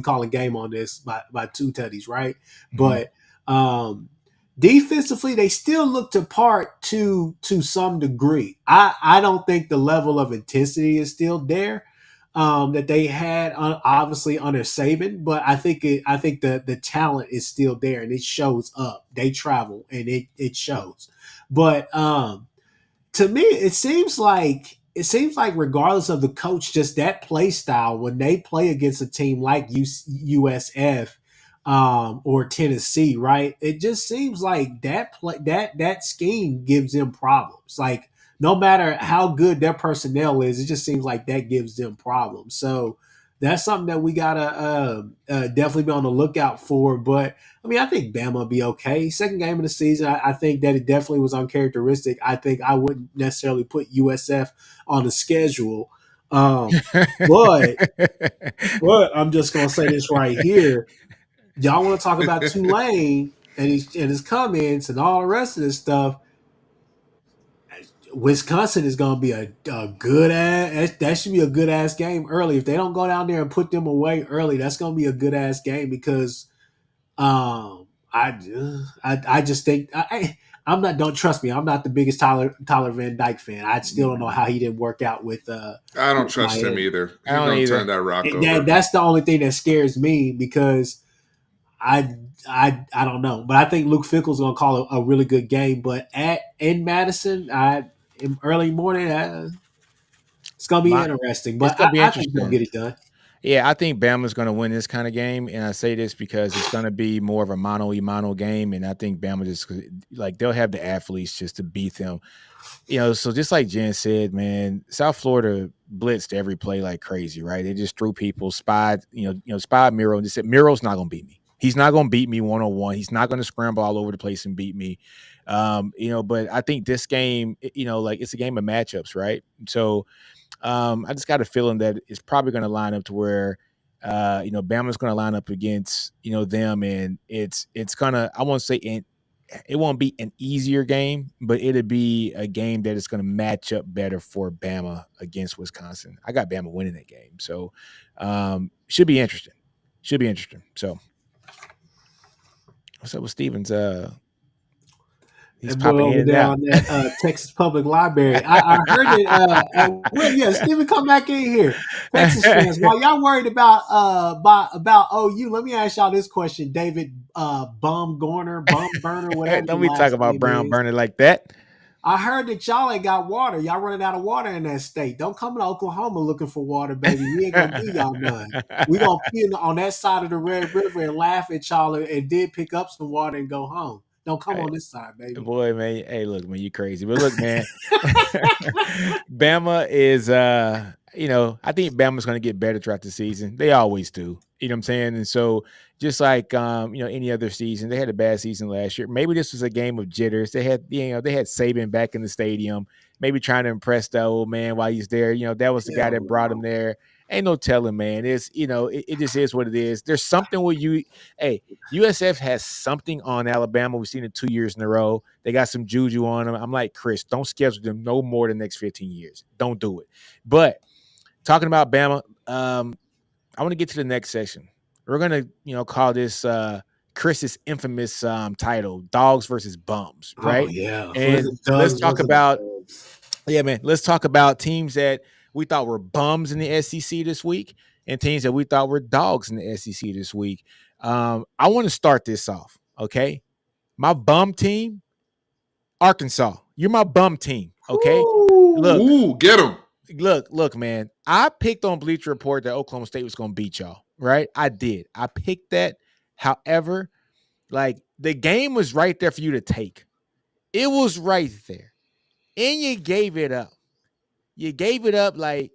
call a game on this by two tutties, right?" Mhm. But um, defensively, they still looked apart to some degree. I don't think the level of intensity is still there that they had obviously under Saban, but I think the talent is still there and it shows up. They travel and it shows. But to me, it seems like regardless of the coach, just that play style when they play against a team like USF or Tennessee, right? It just seems like that scheme gives them problems. Like no matter how good their personnel is, it just seems like that gives them problems. So that's something that we gotta definitely be on the lookout for. But I mean, I think Bama will be okay. Second game of the season, I think that it definitely was uncharacteristic. I think I wouldn't necessarily put USF on the schedule. Um, but but I'm just gonna say this right here. Y'all want to talk about Tulane and his comments and all the rest of this stuff. Wisconsin is going to be a good ass. That should be a good ass game early. If they don't go down there and put them away early, that's going to be a good ass game because I just think I'm not. Don't trust me. I'm not the biggest Tyler Van Dyke fan. I still don't know how he didn't work out I don't with trust him Miami. either. I He's don't gonna either. turn that rock That over. that's the only thing that scares me because I don't know, but I think Luke Fickle's going to call a really good game. But at in Madison, in early morning, it's going to be My, interesting. it's But gonna be I think they'll interesting. get it done. Yeah, I think Bama's going to win this kind of game, and I say this because it's going to be more of a mano a mano game, and I think Bama just like they'll have the athletes just to beat them. So just like Jen said, man, South Florida blitzed every play like crazy, right? They just threw people, spied Miro, and just said Miro's not going to beat me. He's not going to beat me 1-on-1. He's not going to scramble all over the place and beat me. But I think this game, like it's a game of matchups, right? So I just got a feeling that it's probably going to line up to where, Bama's going to line up against, them, and it's gonna. I won't say it won't be an easier game, but it'll be a game that is going to match up better for Bama against Wisconsin. I got Bama winning that game, so should be interesting. Should be interesting. So what's up with Stevens? He's That boy popping in over and there out. on that Texas Public Library. I heard it. Yeah, Steven, come back in here. Texas fans, while y'all worried about OU, let me ask y'all this question, David Bum Burner, whatever Don't your be talking last about name Brown is. Burner like that. I heard that y'all ain't got water. Y'all running out of water in that state. Don't come to Oklahoma looking for water, baby. We ain't gonna give y'all none. We gonna be on that side of the Red River and laugh at y'all and did pick up some water and go home. Don't come Hey, on this side, baby. boy, man. Hey, look, man, you crazy. But look, man, Bama is I think Bama's gonna get better throughout the season. They always do. You know what I'm saying? And so just like any other season, they had a bad season last year. Maybe this was a game of jitters. They had Saban back in the stadium, maybe trying to impress the old man while he's there. That was the guy Hell that brought him no. there. Ain't no telling, man. It just is what it is. There's something with you. Hey, USF has something on Alabama. We've seen it 2 years in a row. They got some juju on them. I'm like, Chris, don't schedule them no more than the next 15 years. Don't do it. But talking about Bama, I want to get to the next section. We're gonna, call this Chris's infamous title, Dogs versus Bums, Oh right? yeah. And Versus let's Doug's talk versus about Dogs. yeah, man. Let's talk about teams that we thought were bums in the SEC this week, and teams that we thought were dogs in the SEC this week. I want to start this off. Okay, my bum team, Arkansas. You're my bum team. Okay, look, Ooh, get him. look, man. I picked on Bleacher Report that Oklahoma State was going to beat y'all. Right, I did. I picked that. However, like the game was right there for you to take. It was right there. And you gave it up. You gave it up like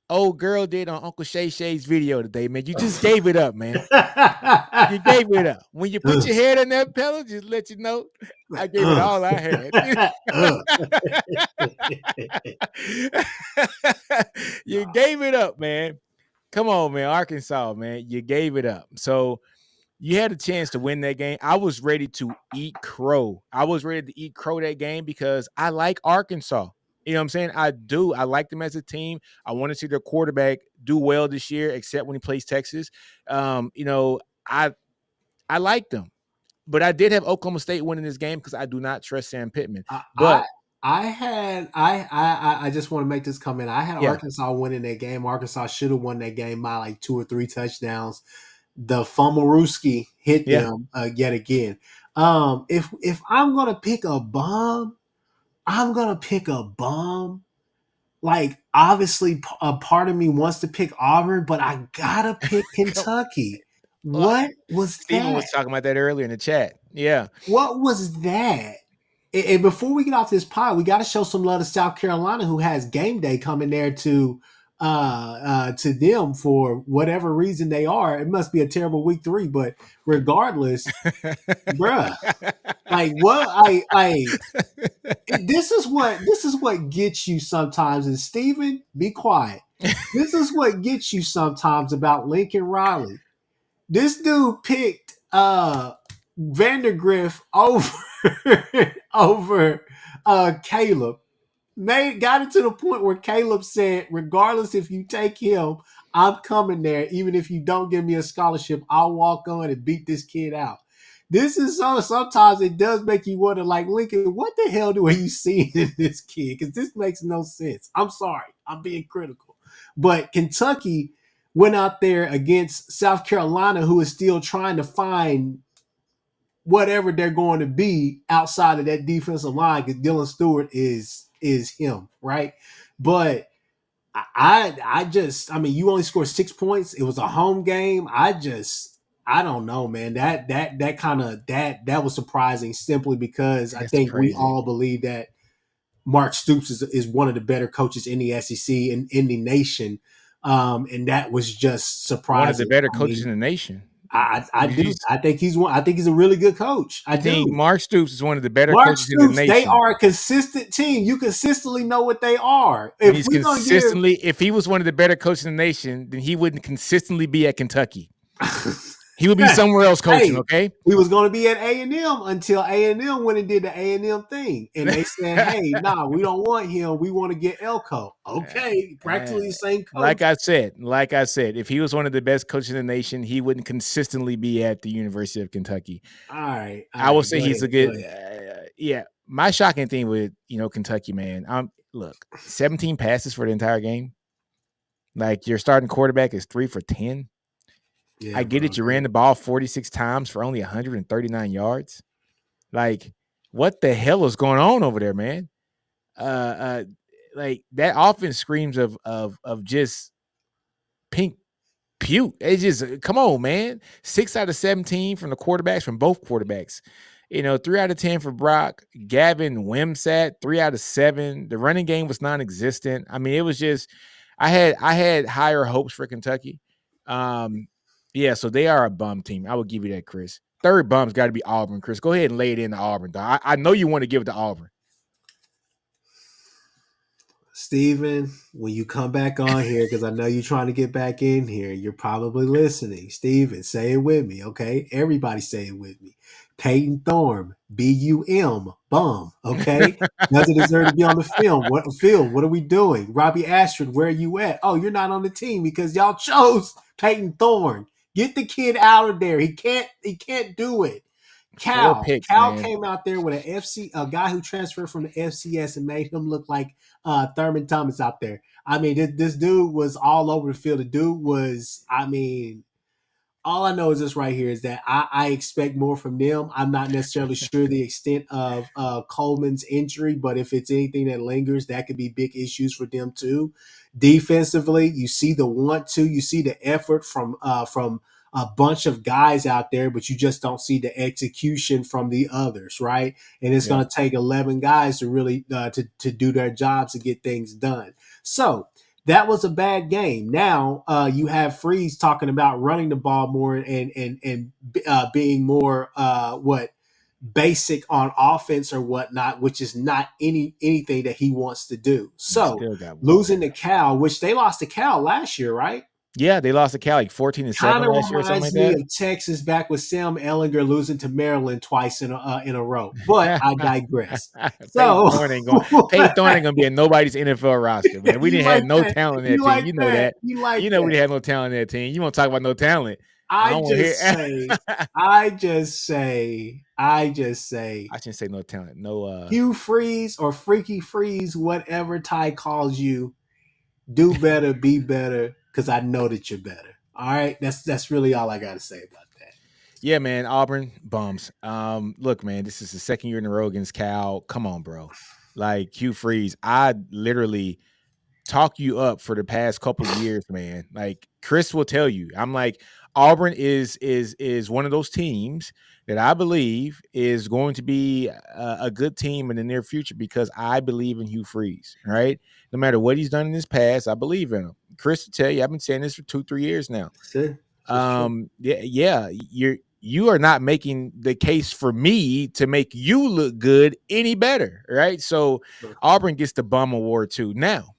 old girl did on Uncle Shay Shay's video today, man. You just gave it up, man. You gave it up. When you put your head in that pillow, just let you know I gave it all I had. You gave it up, man. Come on, man. Arkansas, man. You gave it up. So you had a chance to win that game. I was ready to eat crow. I was ready to eat crow that game because I like Arkansas. You know what I'm saying? I do. I like them as a team. I want to see their quarterback do well this year, except when he plays Texas. You know, I like them. But I did have Oklahoma State winning this game because I do not trust Sam Pittman. But I just want to make this comment. I had yeah, Arkansas winning that game. Arkansas should have won that game by like 2 or 3 touchdowns. The Fumaruski hit yeah. them yet again. If I'm gonna pick a bomb, I'm gonna pick a bomb. Like obviously, a part of me wants to pick Auburn, but I gotta pick Kentucky. Well, What was Steven that? was talking about that earlier in the chat. Yeah. What was that? And before we get off this pod, we got to show some love to South Carolina, who has game day coming there to them for whatever reason they are. It must be a terrible week 3, but regardless, bruh, like what this is what gets you sometimes. And Steven, be quiet. This is what gets you sometimes about Lincoln Riley. This dude picked Vandergriff over over Caleb. Got it to the point where Caleb said, regardless if you take him, I'm coming there. Even if you don't give me a scholarship, I'll walk on and beat this kid out. This is sometimes it does make you wonder, like, Lincoln, what the hell are you seeing in this kid? Because this makes no sense. I'm sorry. I'm being critical. But Kentucky went out there against South Carolina, who is still trying to find whatever they're going to be outside of that defensive line, because Dylan Stewart is him, right? But I mean, you only scored 6 points. It was a home game. I don't know, man. That kind of that was surprising simply because I That's think we crazy. all believe that Mark Stoops is one of the better coaches in the SEC and in the nation. And that was just One of the surprising. better I coaches mean, in the nation. I do. I think he's one. I think he's a really good coach. I You think do. Mark Stoops is one of the better Mark coaches in the Stoops, they nation? are a consistent team. You consistently know what they are. And If he's we're gonna give consistently, if he was one of the better coaches in the nation, then he wouldn't consistently be at Kentucky. He would be somewhere else coaching, hey, okay? he was going to be at A&M until A&M went and did the A&M thing. And they said, hey, nah, we don't want him. We want to get Elko. Okay, practically the same coach. like I said, if he was one of the best coaches in the nation, he wouldn't consistently be at the University of Kentucky. All right. I will say Go he's a ahead, good, yeah. My shocking thing with Kentucky, man. Look, 17 passes for the entire game. Like your starting quarterback is 3 for 10. Yeah, I get bro. it. You ran the ball 46 times for only 139 yards. Like, what the hell is going on over there, man? Like that offense screams of just pink puke. It's just come on, man. 6 out of 17 from the quarterbacks, from both quarterbacks. 3 out of 10 for Brock. Gavin Wimsatt, 3 out of 7. The running game was non-existent. I mean, it was just I had higher hopes for Kentucky. Yeah, so they are a bum team. I would give you that, Chris. Third bum's got to be Auburn, Chris. Go ahead and lay it in to Auburn. I know you want to give it to Auburn. Steven, when you come back on here, because I know you're trying to get back in here, you're probably listening. Steven, say it with me, okay? Everybody say it with me. Peyton Thorne, B-U-M, bum, okay? Doesn't deserve to be on the film. What are we doing? Robbie Astrid, where are you at? Oh, you're not on the team because y'all chose Peyton Thorne. Get the kid out of there. He can't do it. 4 picks, Cal man. came out there with a guy who transferred from the FCS and made him look like Thurman Thomas out there. I mean, this dude was all over the field. The dude was, I mean, all I know is this right here is that I expect more from them. I'm not necessarily sure the extent of Coleman's injury, but if it's anything that lingers, that could be big issues for them too. Defensively, you see the want to, you see the effort from a bunch of guys out there, but you just don't see the execution from the others, right? And it's Yeah. going to take 11 guys to really to do their jobs to get things done. So that was a bad game. Now you have Freeze talking about running the ball more and being more what basic on offense or whatnot, which is not anything that he wants to do. And So still got walked. losing to Cal, which they lost to Cal last year, right? Yeah, they lost to Cal like Kind 14-7 of last year or something like reminds me that. of Texas back with Sam Ellinger losing to Maryland twice in a row. But I digress. Peyton So Thorne ain't going. Peyton Thorne ain't gonna be in nobody's NFL roster, man. We you didn't have like no that? talent in that You team. like You know that? that. You like You know we that? didn't have no talent in that team. You want to talk about no talent? I I don't want to just hear. say, I just say, I just say, I shouldn't say no talent. No. Hugh Freeze or Freaky Freeze, whatever Ty calls you, do better, be better, because I know that you're better. All right, that's really all I got to say about that. Yeah, man. Auburn bums. Look, man. This is the second year in a row against Cal. Come on, bro. Like Hugh Freeze, I literally talk you up for the past couple years, man. Like Chris will tell you, I'm like Auburn is one of those teams that I believe is going to be a good team in the near future because I believe in Hugh Freeze. Right, no matter what he's done in his past, I believe in him. Chris will tell you, I've been saying this for 2-3 years now. See, it's true. Yeah, you are not making the case for me to make you look good any better, right? So Auburn gets the bum award too. Now,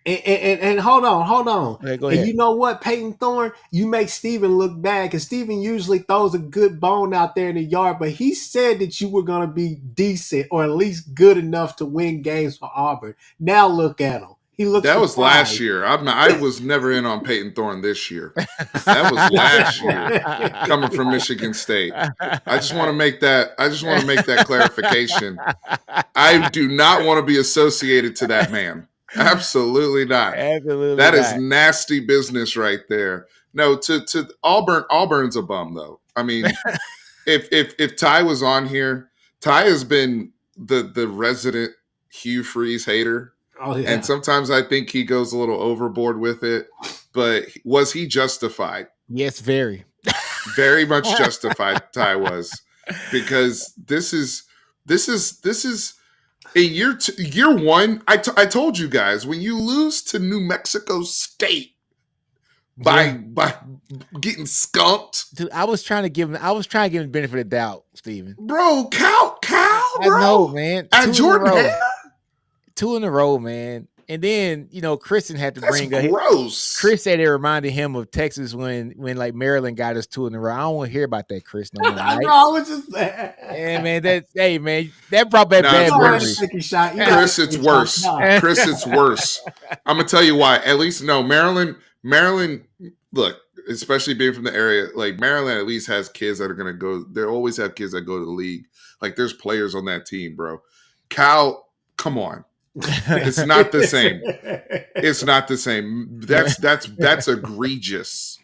And hold on. okay, go And ahead. you know what, Peyton Thorne, you make Steven look bad because Steven usually throws a good bone out there in the yard, but he said that you were going to be decent or at least good enough to win games for Auburn. Now look at him. He looks That was last surprised. year. I was never in on Peyton Thorne this year. That was last year coming from Michigan State. I just want to make that. I just want to make that clarification. I do not want to be associated to that man. Absolutely not. Absolutely That is not. nasty business right there. No, to Auburn. Auburn's a bum though. I mean, if Ty was on here, Ty has been the resident Hugh Freeze hater. Oh yeah. And sometimes I think he goes a little overboard with it. But was he justified? Yes, very. Very much justified. Ty was, because this is in year one. I told you guys, when you lose to New Mexico State by getting skunked, Dude, I was trying to give him the benefit of the doubt, Steven. bro. Cal, I bro, know, man. at Jordan Hare. 2 in a row, man. And then, Kristen had to That's bring up. gross. Chris said it reminded him of Texas when like Maryland got us 2 in a row. I don't want to hear about that, Chris, no more. Right? Bro, I was just Yeah, man. That brought back Nah, bad it's you worse. memories. take a shot. You Chris, gotta it's take a shot. worse. No. Chris, it's worse. I'm gonna tell you why. At least no, Maryland. Look, especially being from the area, like Maryland, at least has kids that are gonna go. They always have kids that go to the league. Like there's players on that team, bro. Cal, come on, it's not the same. It's not the same. That's egregious.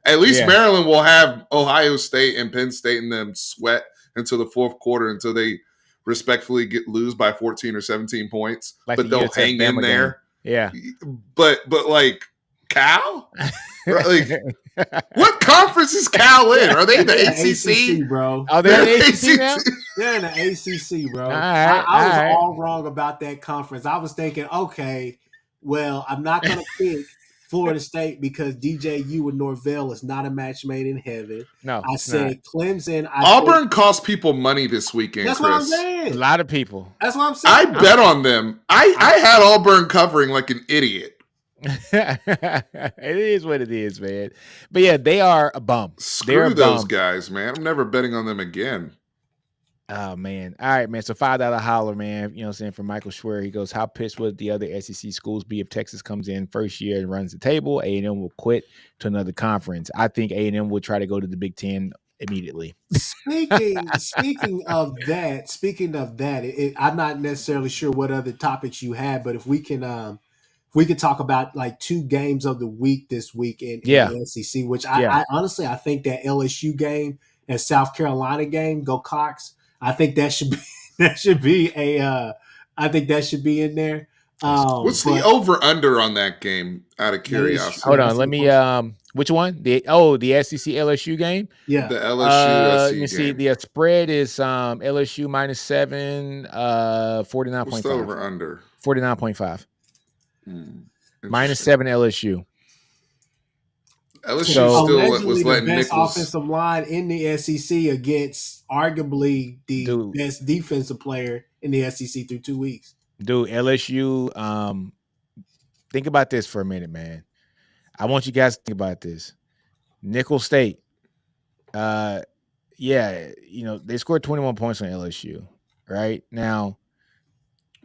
At least Yeah. Maryland will have Ohio State and Penn State and them sweat until the fourth quarter until they respectfully lose by 14 or 17 points. Like but the they'll USF hang in Bama there. Yeah. But like Cal? Like what conference is Cal in? Are they in the ACC? bro? Oh, they're in the ACC now? They're in the ACC, bro. All right, I was all right. all wrong about that conference. I was thinking, okay, well, I'm not going to pick Florida State because DJU and Norvell is not a match made in heaven. No, I it's said not. Clemson. Auburn cost people money this weekend, That's Chris. what I'm A saying. lot of people. That's what I'm saying. I bet on them. I had Auburn covering like an idiot. It is what it is, man. But yeah, they are a bum. They're Screw a those bum. guys, man. I'm never betting on them again. Oh man. All right, man. So $5 holler, man. You know what I'm saying? From Michael Schwer. He goes, how pissed would the other SEC schools be if Texas comes in first year and runs the table? A&M will quit to another conference. I think A&M will try to go to the Big Ten immediately. Speaking of that, I'm not necessarily sure what other topics you had, but if we can we could talk about like 2 games of the week this week in Yeah, the SEC, which yeah. I honestly I think that LSU game and South Carolina game, go Cox. I think that should be that should be a I think that should be in there. What's the But over under on that game? Out of that is Hold true. curiosity, on. That's a Let good me question. which one? The SEC LSU game. Yeah. the LSU Let me SC see. game. The spread is LSU -7, 49.5. What's the over under? 49.5. Interesting. -7 LSU. LSU So, still Allegedly was the letting best Nichols. offensive line in the SEC against arguably the dude, best defensive player in the SEC through 2 weeks. LSU, think about this for a minute, man. I want you guys to think about this. Nickel State, yeah, they scored 21 points on LSU. Right now,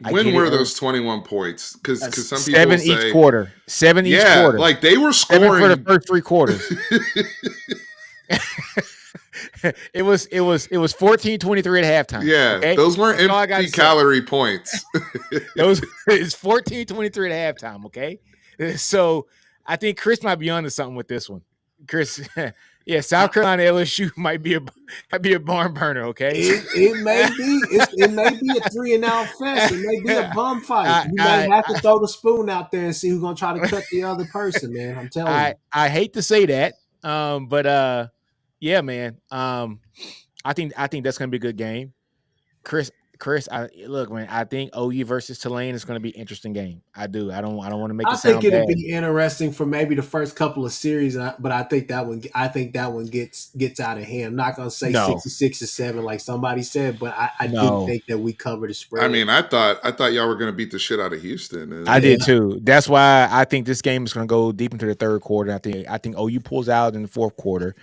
I When get it. were those 21 points? Because some people 7 each say, quarter. 7 each yeah, quarter. like they were 7 for the scoring. first 3 quarters. it was 14-23 at halftime. Yeah, Okay, those weren't that's all I got empty to say. calorie points. It's 14-23 at halftime. Okay, so I think Chris might be onto something with this one. Chris, yeah, South Carolina LSU might be a barn burner. Okay, It may be it may be a 3-and-out fest. It may be a bum fight. You may have to throw the spoon out there and see who's gonna try to cut the other person, man. I'm telling you. I hate to say that, but yeah, man. I think that's gonna be a good game. Chris, look, man. I think OU versus Tulane is going to be an interesting game. I do. I don't want to make I it think sound it'll bad. be interesting for maybe the first couple of series, but I think that one gets out of hand. I'm not gonna say No. 66-7 like somebody said, but I do No. think that we cover the spread. I mean, I thought y'all were going to beat the shit out of Houston. And I did too. That's why I think this game is going to go deep into the third quarter. I think OU pulls out in the fourth quarter.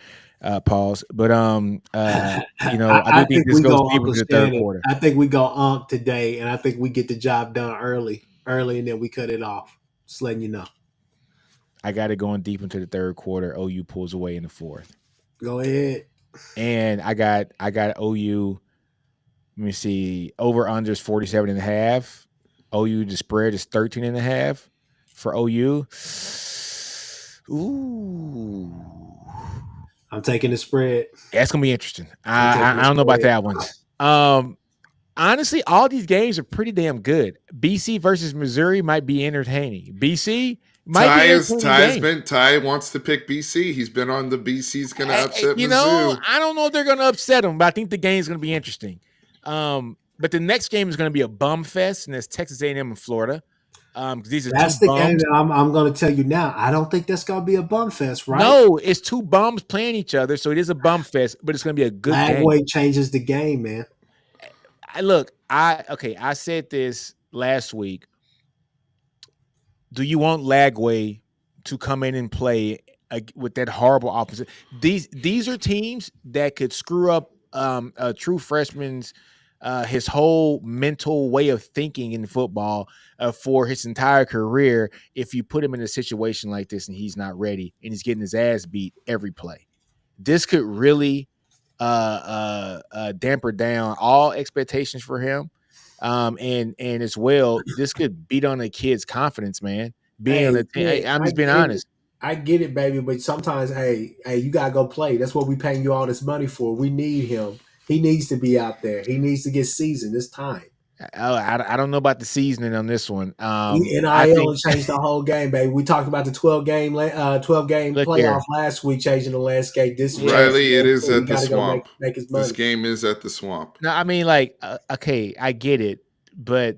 Pause. But I do think this goes deep into the third quarter. I think we go today, and I think we get the job done early, and then we cut it off. Just letting you know. I got it going deep into the third quarter. OU pulls away in the fourth. Go ahead. And I got OU. Let me see. Over unders 47.5. OU, the spread is 13.5 for OU. Ooh. I'm taking the spread. That's gonna be interesting. I don't know about that one. Honestly, all these games are pretty damn good. BC versus Missouri might be entertaining. BC might be entertaining. Ty wants to pick BC. He's been on the BC's going to upset You Mizzou. know, I don't know if they're gonna upset them, but I think the game's gonna be interesting. But the next game is gonna be a bum fest, and that's Texas A&M and Florida. These are That's two the game bums. that I'm going to tell you now. I don't think that's going to be a bum fest, right? No, it's two bums playing each other, so it is a bum fest, but it's going to be a good game. Lagway changes the game, man. I said this last week. Do you want Lagway to come in and play with that horrible opposite? These are teams that could screw up a true freshman's his whole mental way of thinking in football for his entire career if you put him in a situation like this and he's not ready and he's getting his ass beat every play. This could really damper down all expectations for him. And as well, this could beat on a kid's confidence, man. I'm just being honest. I get it, baby, but sometimes, hey, you gotta go play. That's what we paying you all this money for. We need him. He needs to be out there. He needs to get seasoned this time. I don't know about the seasoning on this one. NIL changed the whole game, baby. We talked about the 12-game playoff last week, changing the landscape. This Riley, it is at the Swamp. Make his money. This game is at the Swamp. No, I mean, okay, I get it, but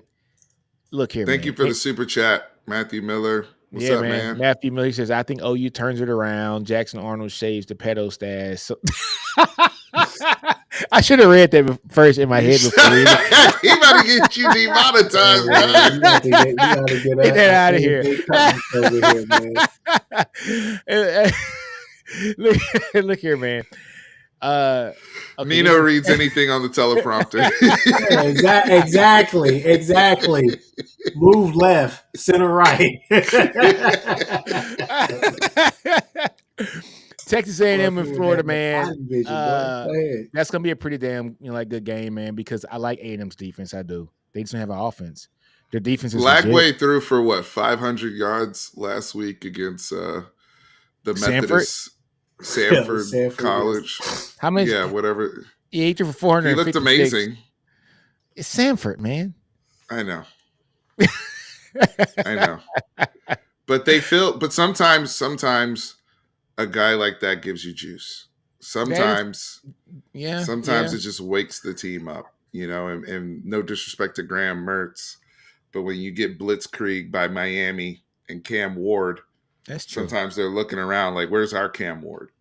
look here. Thank you for the super chat, Matthew Miller. What's up, man? Matthew Miller says, I think OU turns it around. Jackson Arnold shaves the pedo stash. So I should have read that first in my head before. He about to get you demonetized, man. You got to get that out of here. Look here, man. Okay, Nino reads anything on the teleprompter. Exactly. Move left, center right. Texas A&M and Florida, man. That's gonna be a pretty damn good game, man. Because I like A&M's defense. I do. They just don't have an offense. The defense is legit. Lagway threw for what 500 yards last week against the Sanford. Methodist Sanford Sanford, College. yes. How much? Yeah, whatever. He threw for 456. He looked amazing. It's Sanford, man. I know. I know. But they feel. But sometimes a guy like that gives you juice. Sometimes Yeah. it just wakes the team up, and no disrespect to Graham Mertz, but when you get blitzkrieg by Miami and Cam Ward, That's true. sometimes they're looking around like, where's our Cam Ward?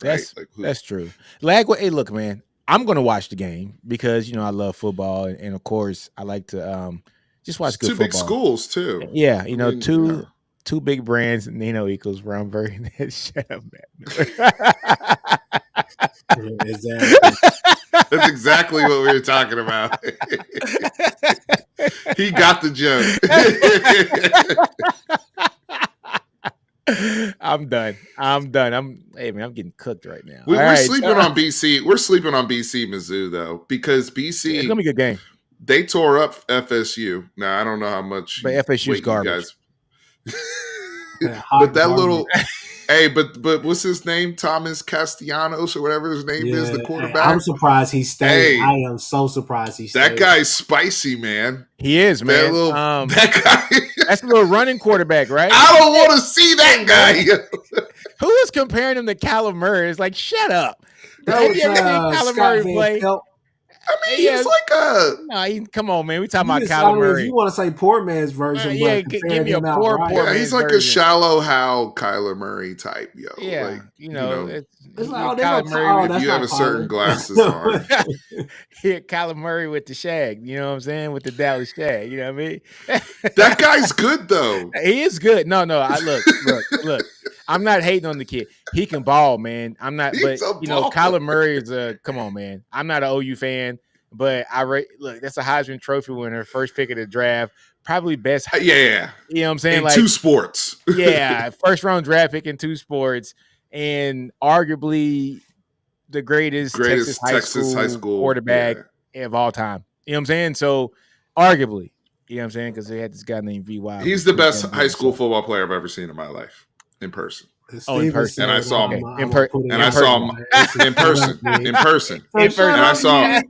Right? That's true. Lagway, hey, look, man, I'm gonna watch the game because I love football, and of course I like to just watch good two big football. schools too. Yeah, two big brands, equals where I'm very shut up, man. Exactly. That's exactly what we were talking about. He got the joke. I'm done. Hey man, I'm getting cooked right now. We're sleeping on BC. We're sleeping on BC Mizzou though, because BC it's gonna be a good game. They tore up FSU. Now I don't know how much But FSU's garbage. You guys. But that little hey, but what's his name? Thomas Castellanos or whatever his name is, the quarterback. I'm surprised he stayed. I am so surprised he stayed. That guy's spicy, man. He is, man. That guy. That's a little running quarterback, right? I don't want to see that guy. Who is comparing him to Kyler Murray? It's like, shut up. That was Kyler Murray play. I mean, he's like a. No, come on, man. We talking about Kyler Murray. If you want to say poor man's version, give me a poor yeah, he's like version. a shallow Hal Kyler Murray type, yo. Yeah, like, it's like Kyler Murray. If you have certain glasses on, yeah, Kyler Murray with the shag. You know what I'm saying? With the Dallas shag. You know what I mean? That guy's good though. He is good. No. I look. I'm not hating on the kid. He can ball, man. I'm not, but Kyler Murray is a come on, man. I'm not an OU fan, but look. That's a Heisman Trophy winner, first pick of the draft, probably best. Yeah, you know what I'm saying? In 2 sports. Yeah, first round draft pick in 2 sports, and arguably the greatest Texas high school quarterback of all time. You know what I'm saying? So arguably, you know what I'm saying? Because they had this guy named VY. He's the best high school football player I've ever seen in my life. In person. In person. And I saw him. In person. And I saw him in person. In person. And I saw him.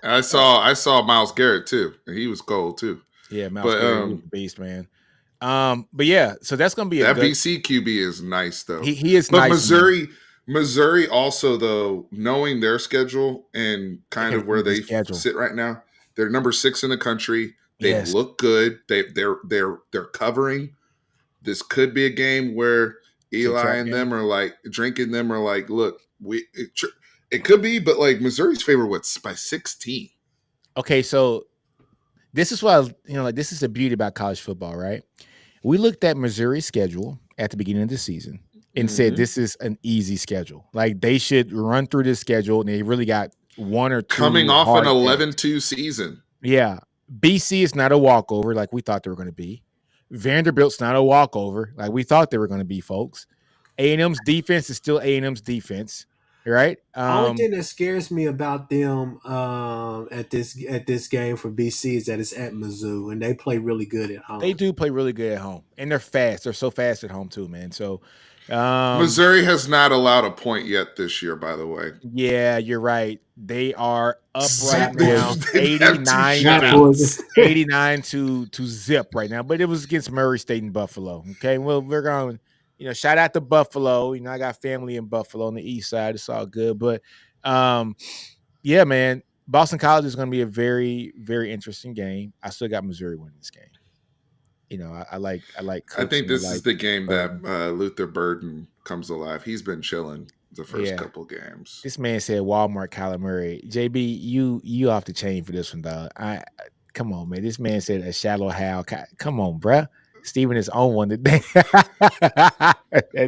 I saw Myles Garrett too, and he was cold too. Yeah, Myles Garrett was a beast, man. But yeah, so that's gonna be that BC QB is nice though. He is but nice. Missouri also though, knowing their schedule and kind of where they sit right now, they're number 6 in the country. They look good. They're covering. This could be a game where Eli and them are like drinking them are like, look, it could be, but like Missouri's favored by 16. Okay, so this is what this is the beauty about college football, right? We looked at Missouri's schedule at the beginning of the season and said this is an easy schedule. Like they should run through this schedule, and they really got 1 or 2 coming off an 11-2 season. Yeah. BC is not a walkover like we thought they were going to be. Vanderbilt's not a walkover like we thought they were going to be, folks. A&M's defense is still A&M's defense, right? Only thing that scares me about them at this game for BC is that it's at Mizzou, and they play really good at home. They do play really good at home, and they're fast. They're so fast at home too, man. So Missouri has not allowed a point yet this year, by the way. Yeah, you're right. They are up right now, 89 to zip right now. But it was against Murray State and Buffalo. Okay, well, we're going, shout out to Buffalo. I got family in Buffalo on the east side. It's all good. But yeah, man, Boston College is going to be a very, very interesting game. I still got Missouri winning this game. I like. I think this is the game that Luther Burden comes alive. He's been chilling the first couple games. This man said Walmart Kyler Murray. JB, you off the chain for this one, dog. Come on, man. This man said a shallow Hal. Come on, bruh. Steven is on one today.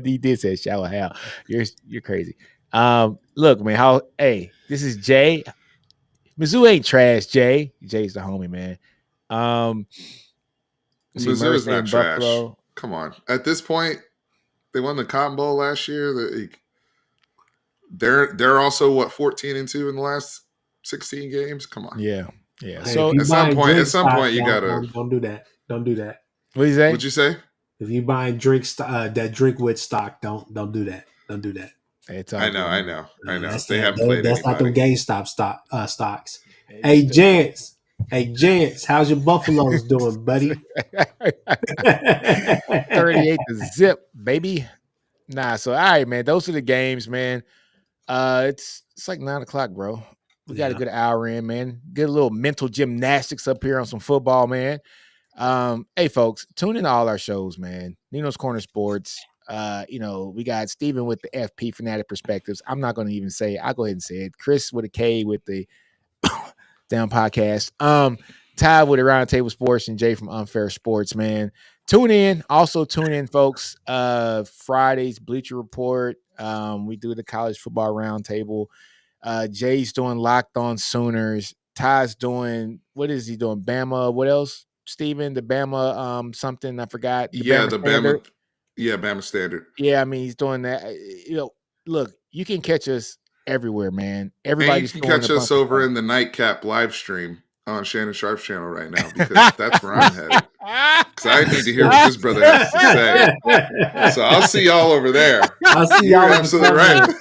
He did say shallow Hal. You're crazy. Look, man. This is Jay. Mizzou ain't trash, Jay. Jay's the homie, man. Mizzou's not trash. Buffalo. Come on. At this point, they won the Cotton Bowl last year. They're also 14-2 in the last 16 games. Come on. Yeah. Yeah. Hey, if So you At some buying point, drink at some stock, point, you gotta. don't do that. Don't do that. what do you say? What'd you say? If you buying that drink with stock, don't do that. Don't do that. It's all good, I man. know, I know. That's They haven't played that's not them anybody. GameStop stocks. It's Hey still Gents, how's your Buffaloes doing, buddy? 38 to zip, baby. Nah, so all right, man. Those are the games, man. It's like 9 o'clock, bro. We got a Yeah, good hour in, man. Get a little mental gymnastics up here on some football, man. Hey folks, tune in to all our shows, man. Nino's Corner Sports. We got Steven with the FP Fanatic Perspectives. I'm not gonna even say it. I'll go ahead and say it. Chris with a K with the down podcast. Ty with the Roundtable Sports and Jay from Unfair Sports, man. Tune in. Also tune in, folks. Fridays, Bleacher Report. We do the college football roundtable. Jay's doing Locked On Sooners. Ty's doing, what is he doing? Bama. What else? Steven, the Bama something. I forgot. The Yeah, Bama the Standard. Bama. Yeah, Bama Standard. Yeah, I mean, he's doing that. Look, you can catch us everywhere, man. And you Everybody's can doing a catch us bunch of over stuff. in the Nightcap live stream on Shannon Sharp's channel right now because that's where I'm headed. Because I need to hear what this brother has to say. So I'll see y'all over there. I'll see You're y'all absolutely right.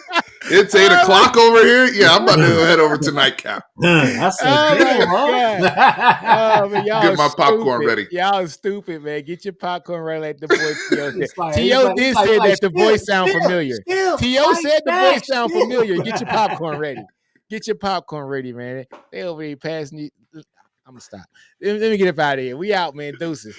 It's 8 o'clock over here. Yeah, I'm about to head over to Nightcap. I said, Oh damn, my huh? Oh man, y'all Get are my popcorn stupid. ready. Y'all are stupid, man. Get your popcorn ready like the boy T.O. said. It's like- T.O. it's did like- say it's like, that the voice sound chill, familiar. chill, T.O. fight said the back, voice sound chill. familiar. Get your popcorn ready. Get your popcorn ready, man. They over here passing you. I'm gonna stop. Let me get up out of here. We out, man. Deuces.